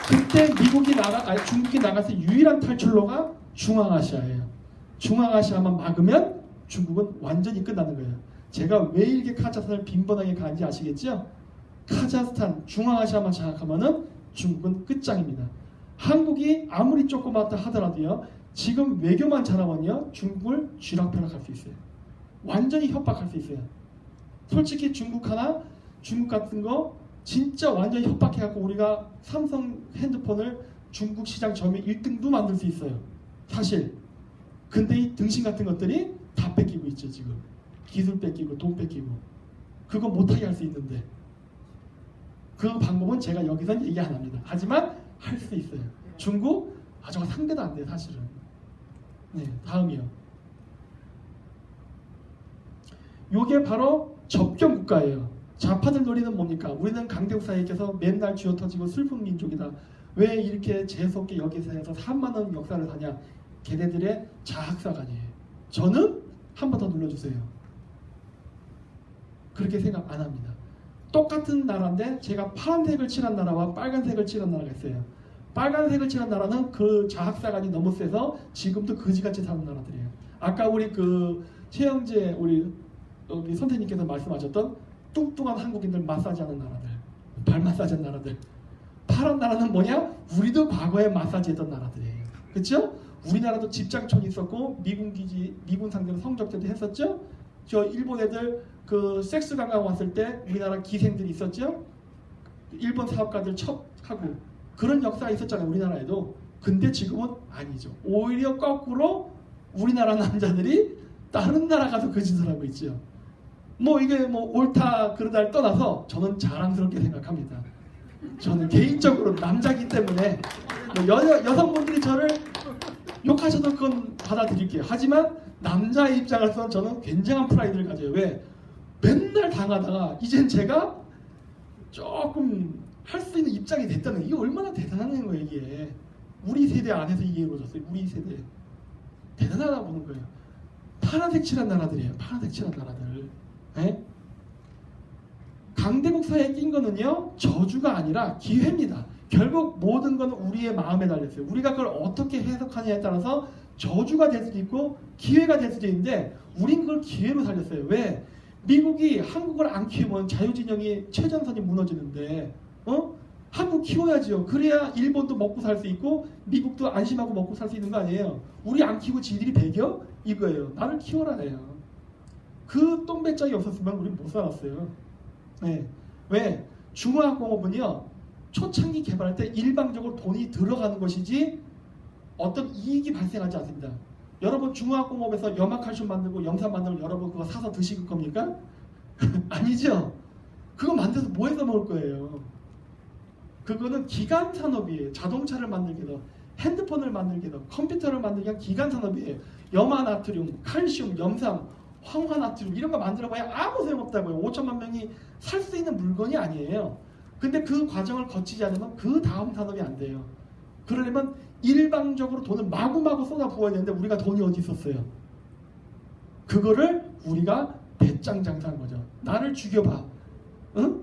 그때 중국이 나가서 유일한 탈출로가 중앙아시아예요. 중앙아시아만 막으면 중국은 완전히 끝나는 거예요. 제가 왜 이렇게 카자흐스탄을 빈번하게 가는지 아시겠죠? 카자흐스탄, 중앙아시아만 장악하면은 중국은 끝장입니다. 한국이 아무리 조그맣다 하더라도요, 지금 외교만 잘하면요, 중국을 쥐락펴락 할 수 있어요. 완전히 협박할 수 있어요. 솔직히 중국 같은 거 진짜 완전히 협박해갖고 우리가 삼성 핸드폰을 중국 시장 점유율 1등도 만들 수 있어요. 사실. 근데 이 등신 같은 것들이 다 뺏기고 있죠, 지금. 기술 뺏기고 돈 뺏기고. 그거 못하게 할 수 있는데. 그 방법은 제가 여기선 얘기 안 합니다. 하지만 할 수 있어요. 중국? 저거 상대도 안 돼요, 사실은. 네, 다음이요. 요게 바로 접경 국가예요. 좌파들 놀이는 뭡니까? 우리는 강대국 사이에서 맨날 쥐어 터지고 슬픈 민족이다. 왜 이렇게 재수없게 여기서 해서 3만 원 역사를 사냐? 걔네들의 자학사관이에요. 저는 한 번 더 눌러주세요. 그렇게 생각 안 합니다. 똑같은 나라인데 제가 파란색을 칠한 나라와 빨간색을 칠한 나라가 있어요. 빨간색을 칠한 나라는 그 자학사관이 너무 세서 지금도 거지같이 사는 나라들이에요. 아까 우리 그 최영재 우리 선생님께서 말씀하셨던 뚱뚱한 한국인들 마사지하는 나라들, 발 마사지하는 나라들. 파란 나라는 뭐냐? 우리도 과거에 마사지했던 나라들이에요. 그렇죠? 우리나라도 집장촌이 있었고 미군 상대로 성적대도 했었죠. 저 일본 애들 그 섹스 강강 왔을 때 우리나라 기생들이 있었죠. 일본 사업가들 첩하고 그런 역사가 있었잖아요, 우리나라에도. 근데 지금은 아니죠. 오히려 거꾸로 우리나라 남자들이 다른 나라 가서 그 짓을 하고 있죠. 뭐 이게 뭐 옳다 그러다를 떠나서 저는 자랑스럽게 생각합니다. 저는 개인적으로 남자이기 때문에 여성분들이 저를 욕하셔도 그건 받아들일게요. 하지만 남자의 입장에서 저는 굉장한 프라이드를 가져요. 왜? 맨날 당하다가 이젠 제가 조금 할 수 있는 입장이 됐다는 게 이게 얼마나 대단한 거예요. 이게 우리 세대 안에서 이게 이루어졌어요. 우리 세대 대단하다 보는 거예요. 파란색 칠한 나라들이에요. 파란색 칠한 나라들. 네? 강대국 사이에 낀 거는요, 저주가 아니라 기회입니다. 결국 모든 건 우리의 마음에 달렸어요. 우리가 그걸 어떻게 해석하냐에 따라서 저주가 될 수도 있고 기회가 될 수도 있는데 우린 그걸 기회로 살렸어요. 왜? 미국이 한국을 안 키우면 자유진영이 최전선이 무너지는데 한국 키워야죠. 그래야 일본도 먹고 살 수 있고 미국도 안심하고 먹고 살 수 있는 거 아니에요. 우리 안 키우고 지들이 배겨? 이거예요. 나를 키워라 해요. 그 똥배짝이 없었으면 우리 못 살았어요. 네. 왜? 중화학공업은요, 초창기 개발할 때 일방적으로 돈이 들어가는 것이지 어떤 이익이 발생하지 않습니다. 여러분 중화학공업에서 염화칼슘 만들고 염산 만들고 여러분 그거 사서 드실 겁니까? 아니죠. 그거 만들어서 뭐 해서 먹을 거예요. 그거는 기간 산업이에요. 자동차를 만들기도, 핸드폰을 만들기도, 컴퓨터를 만들기 위한 기간 산업이에요. 염화나트륨, 칼슘, 염산, 황화나트륨 이런 거 만들어봐야 아무 소용없다고요. 5천만 명이 살 수 있는 물건이 아니에요. 근데 그 과정을 거치지 않으면 그 다음 산업이 안 돼요. 그러려면 일방적으로 돈을 마구마구 쏟아 부어야 되는데 우리가 돈이 어디 있었어요? 그거를 우리가 배짱 장사한 거죠. 나를 죽여봐. 응?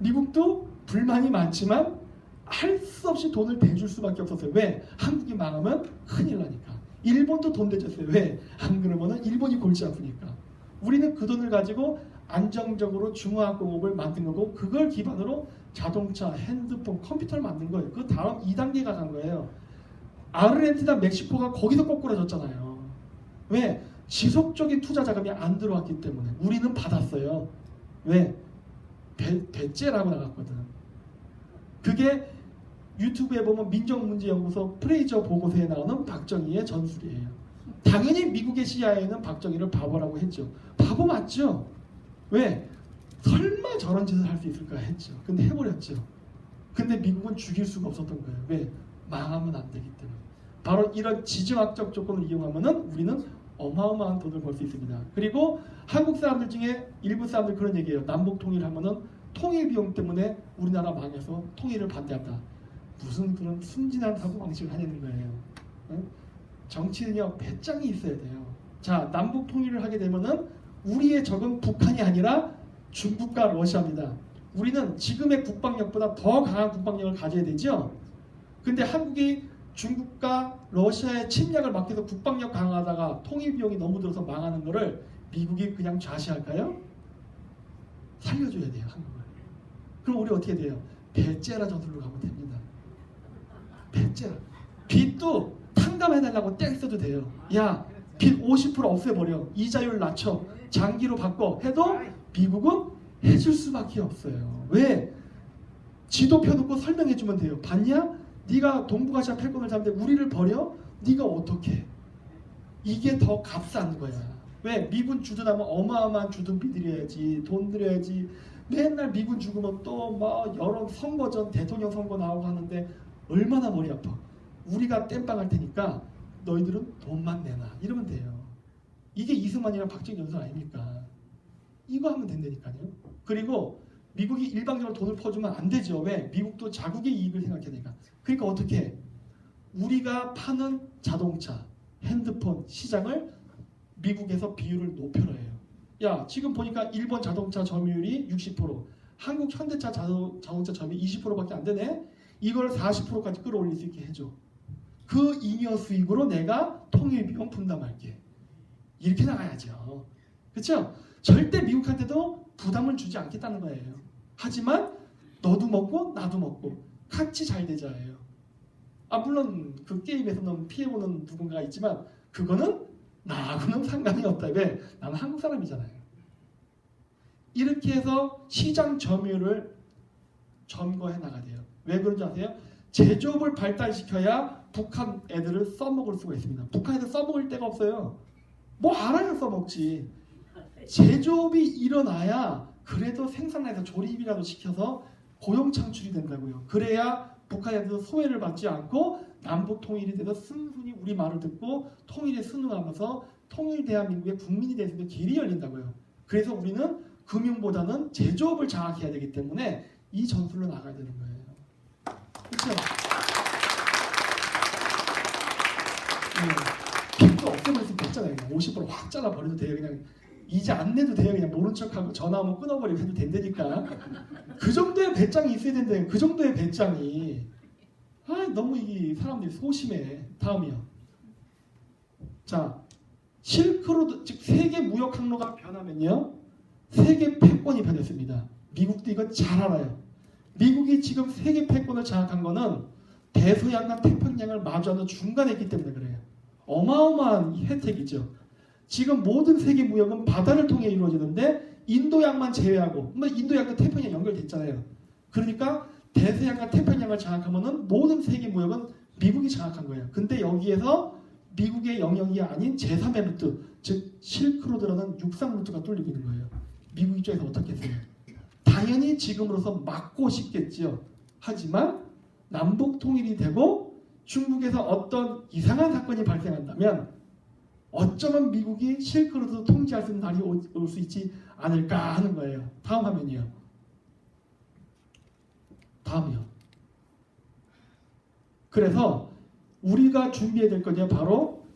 미국도 불만이 많지만 할 수 없이 돈을 대줄 수밖에 없었어요. 왜? 한국이 망하면 큰일 나니까. 일본도 돈 대줬어요. 왜? 안 그러면 일본이 골치 아프니까. 우리는 그 돈을 가지고 안정적으로 중화학공업을 만든 거고 그걸 기반으로 자동차, 핸드폰, 컴퓨터를 만든 거예요. 그 다음 2단계가 간 거예요. 아르헨티나, 멕시코가 거기서 꼬꾸라졌잖아요. 왜? 지속적인 투자 자금이 안 들어왔기 때문에. 우리는 받았어요. 왜? 배째라고 나갔거든. 그게 유튜브에 보면 민정문제연구소 프레이저 보고서에 나오는 박정희의 전술이에요. 당연히 미국의 CIA는 박정희를 바보라고 했죠. 바보 맞죠? 왜? 설마 저런 짓을 할 수 있을까 했죠. 근데 해버렸죠. 근데 미국은 죽일 수가 없었던 거예요. 왜? 망하면 안 되기 때문에. 바로 이런 지정학적 조건을 이용하면은 우리는 어마어마한 돈을 벌 수 있습니다. 그리고 한국 사람들 중에 일부 사람들 그런 얘기해요. 남북 통일하면은 통일 비용 때문에 우리나라 망해서 통일을 반대한다. 무슨 그런 순진한 사고방식을 하냐는 거예요. 응? 정치는요, 배짱이 있어야 돼요. 자, 남북 통일을 하게 되면은 우리의 적은 북한이 아니라 중국과 러시아입니다. 우리는 지금의 국방력보다 더 강한 국방력을 가져야 되죠. 근데 한국이 중국과 러시아의 침략을 막기 위해서 국방력 강화하다가 통일 비용이 너무 들어서 망하는 거를 미국이 그냥 좌시할까요? 살려줘야 돼요, 한국을. 그럼 우리 어떻게 돼요? 배째라 전술로 가면 됩니다. 배째라. 빚도 탕감해달라고 땡써도 돼요. 야, 빚 50% 없애버려. 이자율 낮춰. 장기로 바꿔. 해도 미국은 해줄 수밖에 없어요. 왜? 지도 펴놓고 설명해주면 돼요. 봤냐? 네가 동북아시아 패권을 잡는데 우리를 버려? 네가 어떻게? 이게 더 값싼 거야. 왜? 미군 주둔하면 어마어마한 주둔비 들여야지, 돈 들여야지. 맨날 미군 죽으면 또 뭐 여러 선거전, 대통령 선거 나오고 하는데 얼마나 머리 아파. 우리가 땜빵할 테니까 너희들은 돈만 내놔. 이러면 돼요. 이게 이승만이랑 박정희 전술 아닙니까? 이거 하면 된다니까요. 그리고 미국이 일방적으로 돈을 퍼주면 안 되죠. 왜? 미국도 자국의 이익을 생각해야 되니까. 그러니까 어떻게? 우리가 파는 자동차, 핸드폰 시장을 미국에서 비율을 높여라 해요. 야, 지금 보니까 일본 자동차 점유율이 60%, 한국 현대차 자동차 점유율이 20%밖에 안 되네. 이걸 40%까지 끌어올릴 수 있게 해줘. 그 잉여 수익으로 내가 통일 비용 분담할게. 이렇게 나가야죠. 그렇죠? 절대 미국한테도 부담을 주지 않겠다는 거예요. 하지만 너도 먹고 나도 먹고 같이 잘 되자예요. 물론 그 게임에서는 피해보는 누군가가 있지만 그거는 나하고는 상관이 없다. 왜? 나는 한국 사람이잖아요. 이렇게 해서 시장 점유율을 점거해 나가야 돼요. 왜 그런지 아세요? 제조업을 발달시켜야 북한 애들을 써먹을 수가 있습니다. 북한 애들 써먹을 데가 없어요. 뭐 알아야 써먹지. 제조업이 일어나야 그래도 생산해서 조립이라도 시켜서 고용 창출이 된다고요. 그래야 북한 애들도 소외를 받지 않고 남북 통일이 돼서 순순히 우리 말을 듣고 통일에 순응하면서 통일 대한민국의 국민이 될 수 있는 길이 열린다고요. 그래서 우리는 금융보다는 제조업을 장악해야 되기 때문에 이 전술로 나가야 되는 거예요. 그렇죠? 빚도 없애버릴 수 있잖아요. 50%확 잘라버려도 돼요. 그냥 이제 안 내도 돼요. 그냥 모른 척하고 전화하면 끊어버리고 해도 된다니까. 그 정도의 배짱이 있어야 된다요. 그 정도의 배짱이. 너무 이 사람들이 소심해. 다음이요. 자, 실크로드, 즉 세계 무역 항로가 변하면요, 세계 패권이 변했습니다. 미국도 이거 잘 알아요. 미국이 지금 세계 패권을 장악한 거는 대서양과 태평양을 마주하는 중간에 있기 때문에 그래요. 어마어마한 혜택이죠. 지금 모든 세계 무역은 바다를 통해 이루어지는데 인도양만 제외하고, 인도양과 태평양 연결됐잖아요. 그러니까 대서양과 태평양을 장악하면은 모든 세계 무역은 미국이 장악한 거예요. 근데 여기에서 미국의 영역이 아닌 제3의 루트, 즉 실크로드라는 육상 루트가 뚫리고 있는 거예요. 미국 입장에서 어떻게 했어요? 당연히 지금으로서 막고 싶겠지요. 하지만 남북 통일이 되고 중국에서 어떤 이상한 사건이 발생한다면 어쩌면 미국이 실크로드 통제할 수 있는 날이 올 수 있지 않을까 하는 거예요. 다음 화면이요. 다음이요. 그래서 우리가 준비해야 될 건요, 바로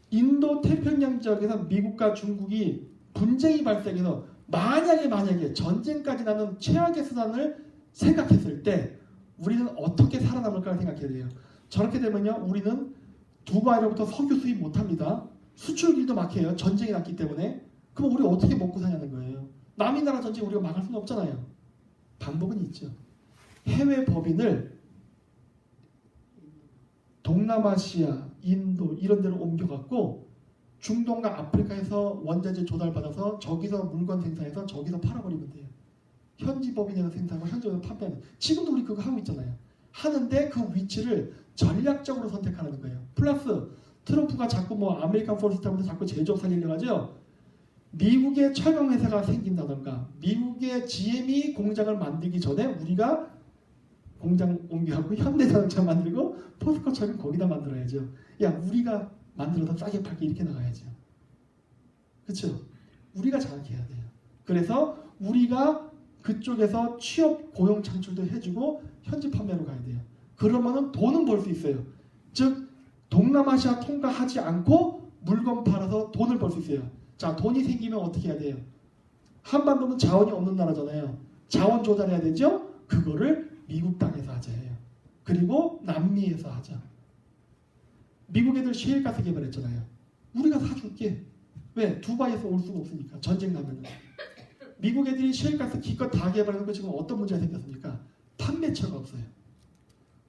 인도 태평양 지역에서 미국과 중국이 분쟁이 발생해서 만약에 전쟁까지 나는 최악의 수단을 생각했을 때 우리는 어떻게 살아남을까 생각해야 돼요. 저렇게 되면요, 우리는 두바이로부터 석유 수입 못합니다. 수출길도 막혀요. 전쟁이 났기 때문에. 그럼 우리 어떻게 먹고 사냐는 거예요. 남의 나라 전쟁 우리가 막을 수는 없잖아요. 방법은 있죠. 해외 법인을 동남아시아, 인도 이런 데로 옮겨갖고 중동과 아프리카에서 원자재 조달받아서 저기서 물건 생산해서 저기서 팔아버리면 돼요. 현지 법인에서 생산하고 현지에서 판매하는. 지금도 우리 그거 하고 있잖아요. 하는데 그 위치를 전략적으로 선택하는 거예요. 플러스 트럼프가 자꾸 아메리칸 포스트하면서 자꾸 제조업 살리려고 하죠. 미국의 철강 회사가 생긴다던가 미국의 GM이 공장을 만들기 전에 우리가 공장 옮겨갖고 현대자동차 만들고 포스코처럼 거기다 만들어야죠. 야, 우리가 만들어서 싸게 팔게 이렇게 나가야죠. 그렇죠? 우리가 장악해야 돼요. 그래서 우리가 그쪽에서 취업 고용 창출도 해주고 현지 판매로 가야 돼요. 그러면은 돈은 벌 수 있어요. 즉 동남아시아 통과하지 않고 물건 팔아서 돈을 벌 수 있어요. 자, 돈이 생기면 어떻게 해야 돼요? 한반도는 자원이 없는 나라잖아요. 자원 조달해야 되죠? 그거를 미국 땅에서 하자 해요. 그리고 남미에서 하자. 미국 애들 셰일가스 개발했잖아요. 우리가 사줄게. 왜? 두바이에서 올 수가 없으니까. 전쟁 나면은. 미국 애들이 셰일가스 기껏 다 개발하는 거 지금 어떤 문제가 생겼습니까? 판매처가 없어요.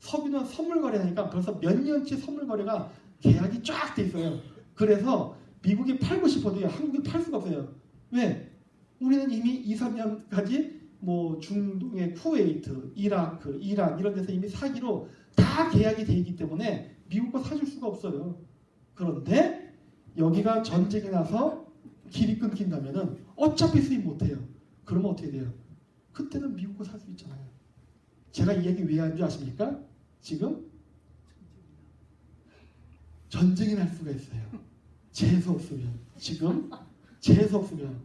석유는 선물 거래하니까 벌써 몇 년치 선물 거래가 계약이 쫙 돼 있어요. 그래서 미국이 팔고 싶어도요, 한국이 팔 수가 없어요. 왜? 우리는 이미 2, 3년까지 뭐 중동의 쿠웨이트, 이라크, 이란 이런 데서 이미 사기로 다 계약이 돼 있기 때문에 미국 거 사줄 수가 없어요. 그런데 여기가 전쟁이 나서 길이 끊긴다면은 어차피 수입 못해요. 그러면 어떻게 돼요? 그때는 미국 거 살 수 있잖아요. 제가 이 얘기 왜 하는 줄 아십니까? 지금 전쟁이 날 수가 있어요. 재수 없으면. 지금 재수 없으면.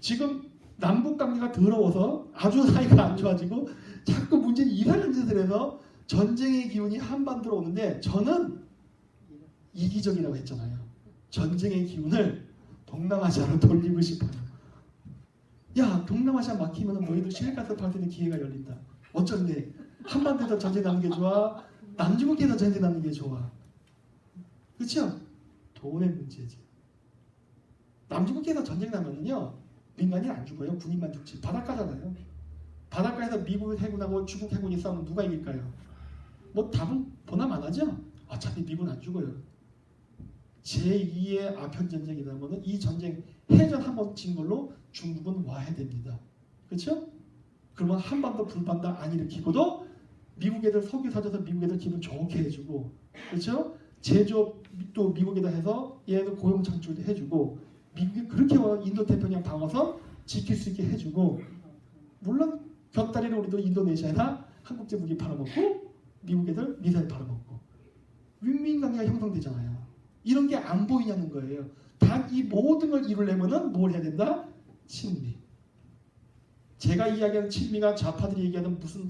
지금 남북 관계가 더러워서 아주 사이가 안 좋아지고 자꾸 문재인 이상한 짓을 해서 전쟁의 기운이 한반도로 오는데, 저는 이기적이라고 했잖아요. 전쟁의 기운을 동남아시아로 돌리고 싶어요. 야, 동남아시아 막히면 너희들 셰일가스 팔 수 있는 기회가 열린다. 어쩐데? 한반도에서 전쟁 나는 게 좋아? 남중국해에서 전쟁 나는 게 좋아? 그렇죠? 돈의 문제지. 남중국해에서 전쟁 나면은요, 민간인 안 죽어요. 군인만 죽지. 바닷가잖아요. 바닷가에서 미국 해군하고 중국 해군이 싸우면 누가 이길까요? 뭐 답은 보나 마나죠? 어차피 미군 안 죽어요. 제2의 아편 전쟁이 나면은 이 전쟁 해전 한번 진 걸로 중국은 와야 됩니다. 그렇죠? 그러면 한반도 불반다 안 일으키고도 미국 애들 석유 사줘서 미국 애들 기분 좋게 해주고, 그렇죠? 제조업도 미국에다 해서 얘네들 고용 창출도 해주고, 미국이 그렇게 인도 태평양 방어선 지킬 수 있게 해주고, 물론 곁다리로 우리도 인도네시아에다 한국제 무기 팔아먹고 미국 애들 미사일 팔아먹고 윈윈 관계가 형성되잖아요. 이런 게 안 보이냐는 거예요. 단 이 모든 걸 이루려면은 뭘 해야 된다? 친미. 제가 이야기하는 친미가 좌파들이 얘기하는 무슨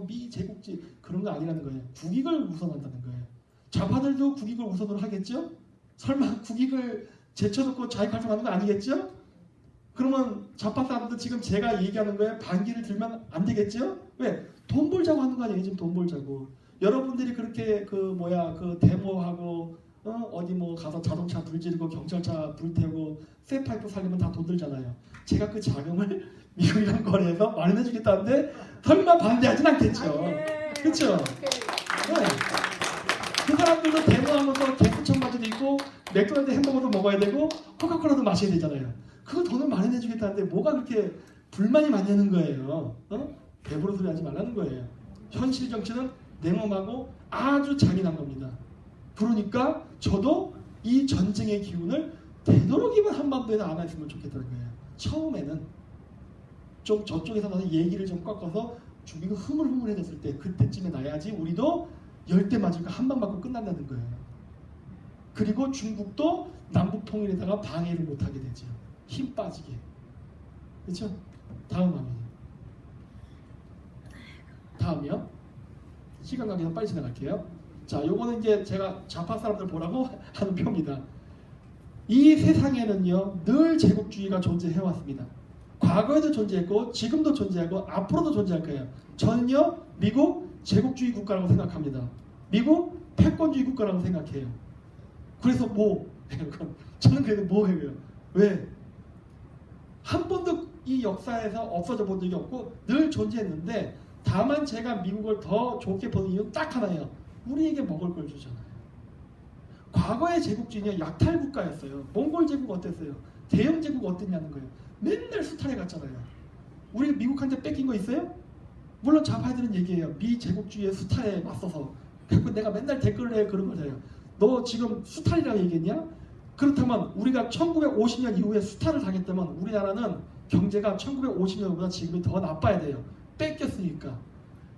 미 제국지 그런 거 아니라는 거예요. 국익을 우선한다는 거예요. 좌파들도 국익을 우선으로 하겠죠? 설마 국익을 제쳐놓고 자익 활동하는 거 아니겠죠? 그러면 좌파 사람들도 지금 제가 얘기하는 거에 반기를 들면 안 되겠죠? 왜? 돈 벌자고 하는 거 아니에요? 지금 돈 벌자고. 여러분들이 그렇게 그 데모하고 어디 뭐 가서 자동차 불 지르고 경찰차 불 태우고 쇠파이프 살리면 다 돈 들잖아요. 제가 그 자금을 미국이랑 거래해서 마련해 주겠다는데 설마 반대하진 않겠죠. 그렇죠? 네. 그 사람들도 데모하면서 개수천 가지도 있고 맥도날드 햄버거도 먹어야 되고 코카콜라도 마셔야 되잖아요. 그거 돈을 마련해 주겠다는데 뭐가 그렇게 불만이 많냐는 거예요. 배부른 소리 하지 말라는 거예요. 현실 정치는 냉엄하고 아주 잔인한 겁니다. 그러니까 저도 이 전쟁의 기운을 되도록이면 한반도에서 안 했으면 좋겠다는 거예요. 처음에는 좀 저쪽에서 나서 얘기를 좀 꺾어서 중국이 흐물흐물해졌을 때 그때쯤에 나야지 우리도 열대 맞을 거 한 방 맞고 끝난다는 거예요. 그리고 중국도 남북 통일에다가 방해를 못하게 되죠. 힘 빠지게. 그렇죠? 다음이요. 시간 관계상 빨리 지나갈게요. 자, 요거는 이제 제가 좌파 사람들 보라고 하는 표입니다. 이 세상에는요, 늘 제국주의가 존재해왔습니다. 과거에도 존재했고, 지금도 존재하고, 앞으로도 존재할 거예요. 저는요, 미국 제국주의 국가라고 생각합니다. 미국 패권주의 국가라고 생각해요. 그래서 저는 그래도 뭐해요? 왜? 한 번도 이 역사에서 없어져 본 적이 없고 늘 존재했는데, 다만 제가 미국을 더 좋게 보는 이유는 딱 하나예요. 우리에게 먹을 걸 주잖아요. 과거의 제국주의는 약탈 국가였어요. 몽골 제국 어땠어요? 대영 제국 어땠냐는 거예요. 맨날 수탈해 갔잖아요. 우리 미국한테 뺏긴 거 있어요? 물론 좌파들은 얘기해요. 미 제국주의의 수탈에 맞서서. 그래서 내가 맨날 댓글을 해 그런 거잖아요. 너 지금 수탈이라고 얘기했냐? 그렇다면 우리가 1950년 이후에 수탈을 당했다면 우리나라는 경제가 1950년보다 지금이 더 나빠야 돼요. 뺏겼으니까.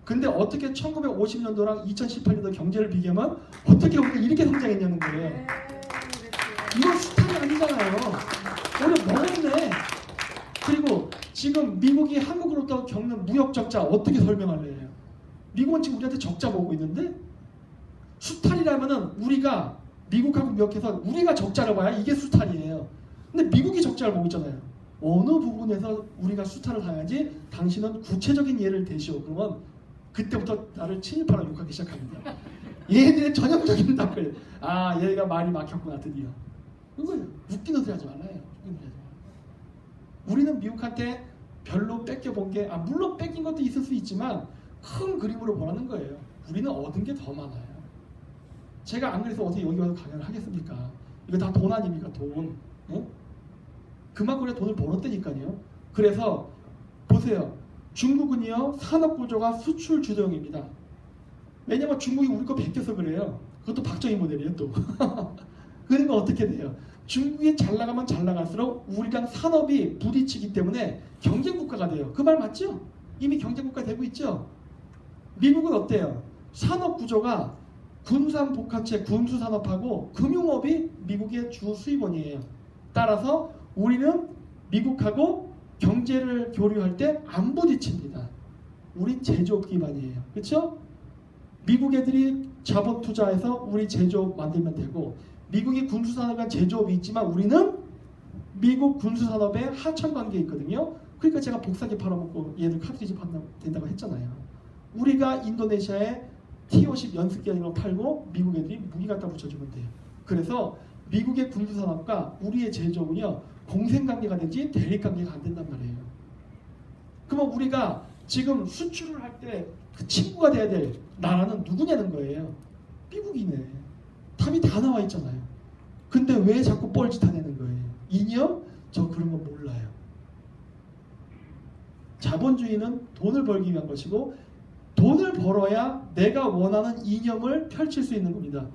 근데 어떻게 1950년도랑 2018년도 경제를 비교하면 어떻게 우리가 이렇게 성장했냐는 거예요. 이건 수탈이 아니잖아요. 오히려 먹었네. 그리고 지금 미국이 한국으로부터 겪는 무역 적자 어떻게 설명할래요? 미국은 지금 우리한테 적자 보고 있는데, 수탈이라면은 우리가 미국하고 무역해서 우리가 적자를 봐야 이게 수탈이에요. 근데 미국이 적자를 보고 있잖아요. 어느 부분에서 우리가 수탈을 당하지 당신은 구체적인 예를 대시오. 그러면 그때부터 나를 친일파로 욕하기 시작합니다. 얘들의 전형적인 답글. 아, 얘가 말이 막혔구나 드디어. 그거예요. 웃기는 소리 하지 말아요. 웃기는 소리 하지 말아요. 우리는 미국한테 별로 뺏겨본 게 물론 뺏긴 것도 있을 수 있지만 큰 그림으로 보라는 거예요. 우리는 얻은 게 더 많아요. 제가 안 그래서 어떻게 여기 와서 강연을 하겠습니까? 이거 다 돈 아닙니까? 돈. 예? 그만큼 우리가 돈을 벌었다니까요. 그래서 보세요. 중국은요 산업구조가 수출 주도형입니다. 왜냐면 중국이 우리 거 베껴서 그래요. 그것도 박정희 모델이에요 또. 그러니까 어떻게 돼요? 중국이 잘 나가면 잘 나갈수록 우리랑 산업이 부딪히기 때문에 경쟁국가가 돼요. 그 말 맞죠? 이미 경쟁국가 되고 있죠? 미국은 어때요? 산업구조가 군산복합체 군수산업하고 금융업이 미국의 주 수입원이에요. 따라서 우리는 미국하고 경제를 교류할 때 안 부딪힙니다. 우리 제조업 기반이에요. 그렇죠? 미국 애들이 자본 투자해서 우리 제조업 만들면 되고 미국이 군수산업에 제조업이 있지만 우리는 미국 군수산업에 하청관계에 있거든요. 그러니까 제가 복사기 팔아먹고 얘들 카트리지 된다고 했잖아요. 우리가 인도네시아에 T-50 연습기 이런 거 팔고 미국 애들이 무기 갖다 붙여주면 돼요. 그래서 미국의 군수산업과 우리의 제조업은요 공생관계가 되지 대립관계가 안 된단 말이에요. 그러면 우리가 지금 수출을 할 때 그 친구가 돼야 될 나라는 누구냐는 거예요. 미국이네. 답이 다 나와 있잖아요. 근데 왜 자꾸 뻘짓하냐는 거예요. 이념? 저 그런 거 몰라요. 자본주의는 돈을 벌기 위한 것이고 돈을 벌어야 내가 원하는 이념을 펼칠 수 있는 겁니다.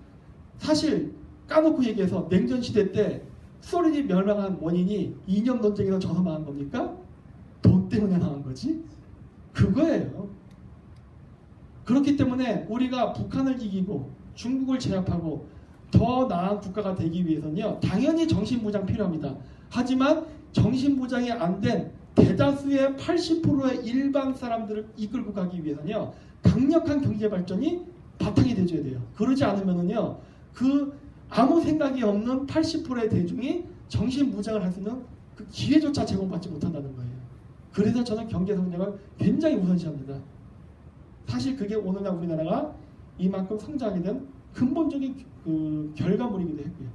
사실 까놓고 얘기해서 냉전시대 때 소련이 멸망한 원인이 이념 논쟁에서 져서 망한 겁니까? 돈 때문에 망한 거지? 그거예요. 그렇기 때문에 우리가 북한을 이기고 중국을 제압하고 더 나은 국가가 되기 위해서는요 당연히 정신무장 필요합니다. 하지만 정신무장이 안 된 대다수의 80%의 일반 사람들을 이끌고 가기 위해서는요 강력한 경제발전이 바탕이 돼줘야 돼요. 그러지 않으면은요 그 아무 생각이 없는 80%의 대중이 정신무장을 할 수 있는 그 기회조차 제공받지 못한다는 거예요. 그래서 저는 경제성장을 굉장히 우선시합니다. 사실 그게 오늘날 우리나라가 이만큼 성장하게 된 근본적인 그 결과물이기도 했고요.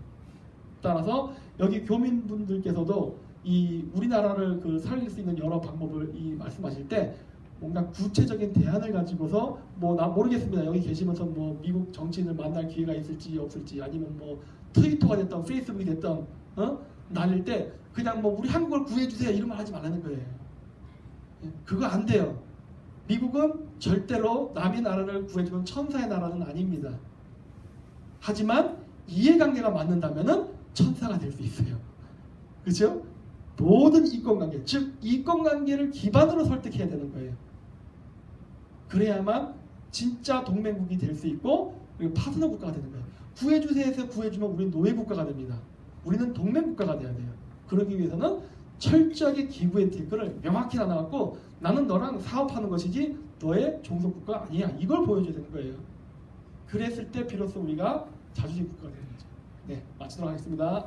따라서 여기 교민분들께서도 이 우리나라를 그 살릴 수 있는 여러 방법을 이 말씀하실 때 뭔가 구체적인 대안을 가지고서 뭐 나 모르겠습니다. 여기 계시면서 뭐 미국 정치인을 만날 기회가 있을지 없을지 아니면 뭐 트위터가 됐던 페이스북이 됐던 날릴 때 그냥 뭐 우리 한국을 구해주세요 이런 말 하지 말라는 거예요. 그거 안 돼요. 미국은 절대로 남의 나라를 구해주는 천사의 나라는 아닙니다. 하지만 이해관계가 맞는다면은 천사가 될 수 있어요. 그렇죠? 모든 이권관계, 즉 이권관계를 기반으로 설득해야 되는 거예요. 그래야만 진짜 동맹국이 될 수 있고 그리고 파트너 국가가 되는 거예요. 구해주세요에서 구해주면 우리는 노예국가가 됩니다. 우리는 동맹국가가 돼야 돼요. 그러기 위해서는 철저하게 기부의 태클을 명확히 나눠갖고 나는 너랑 사업하는 것이지 너의 종속국가 아니야. 이걸 보여줘야 되는 거예요. 그랬을 때 비로소 우리가 자주주의 국가가 되는 거죠. 네, 마치도록 하겠습니다.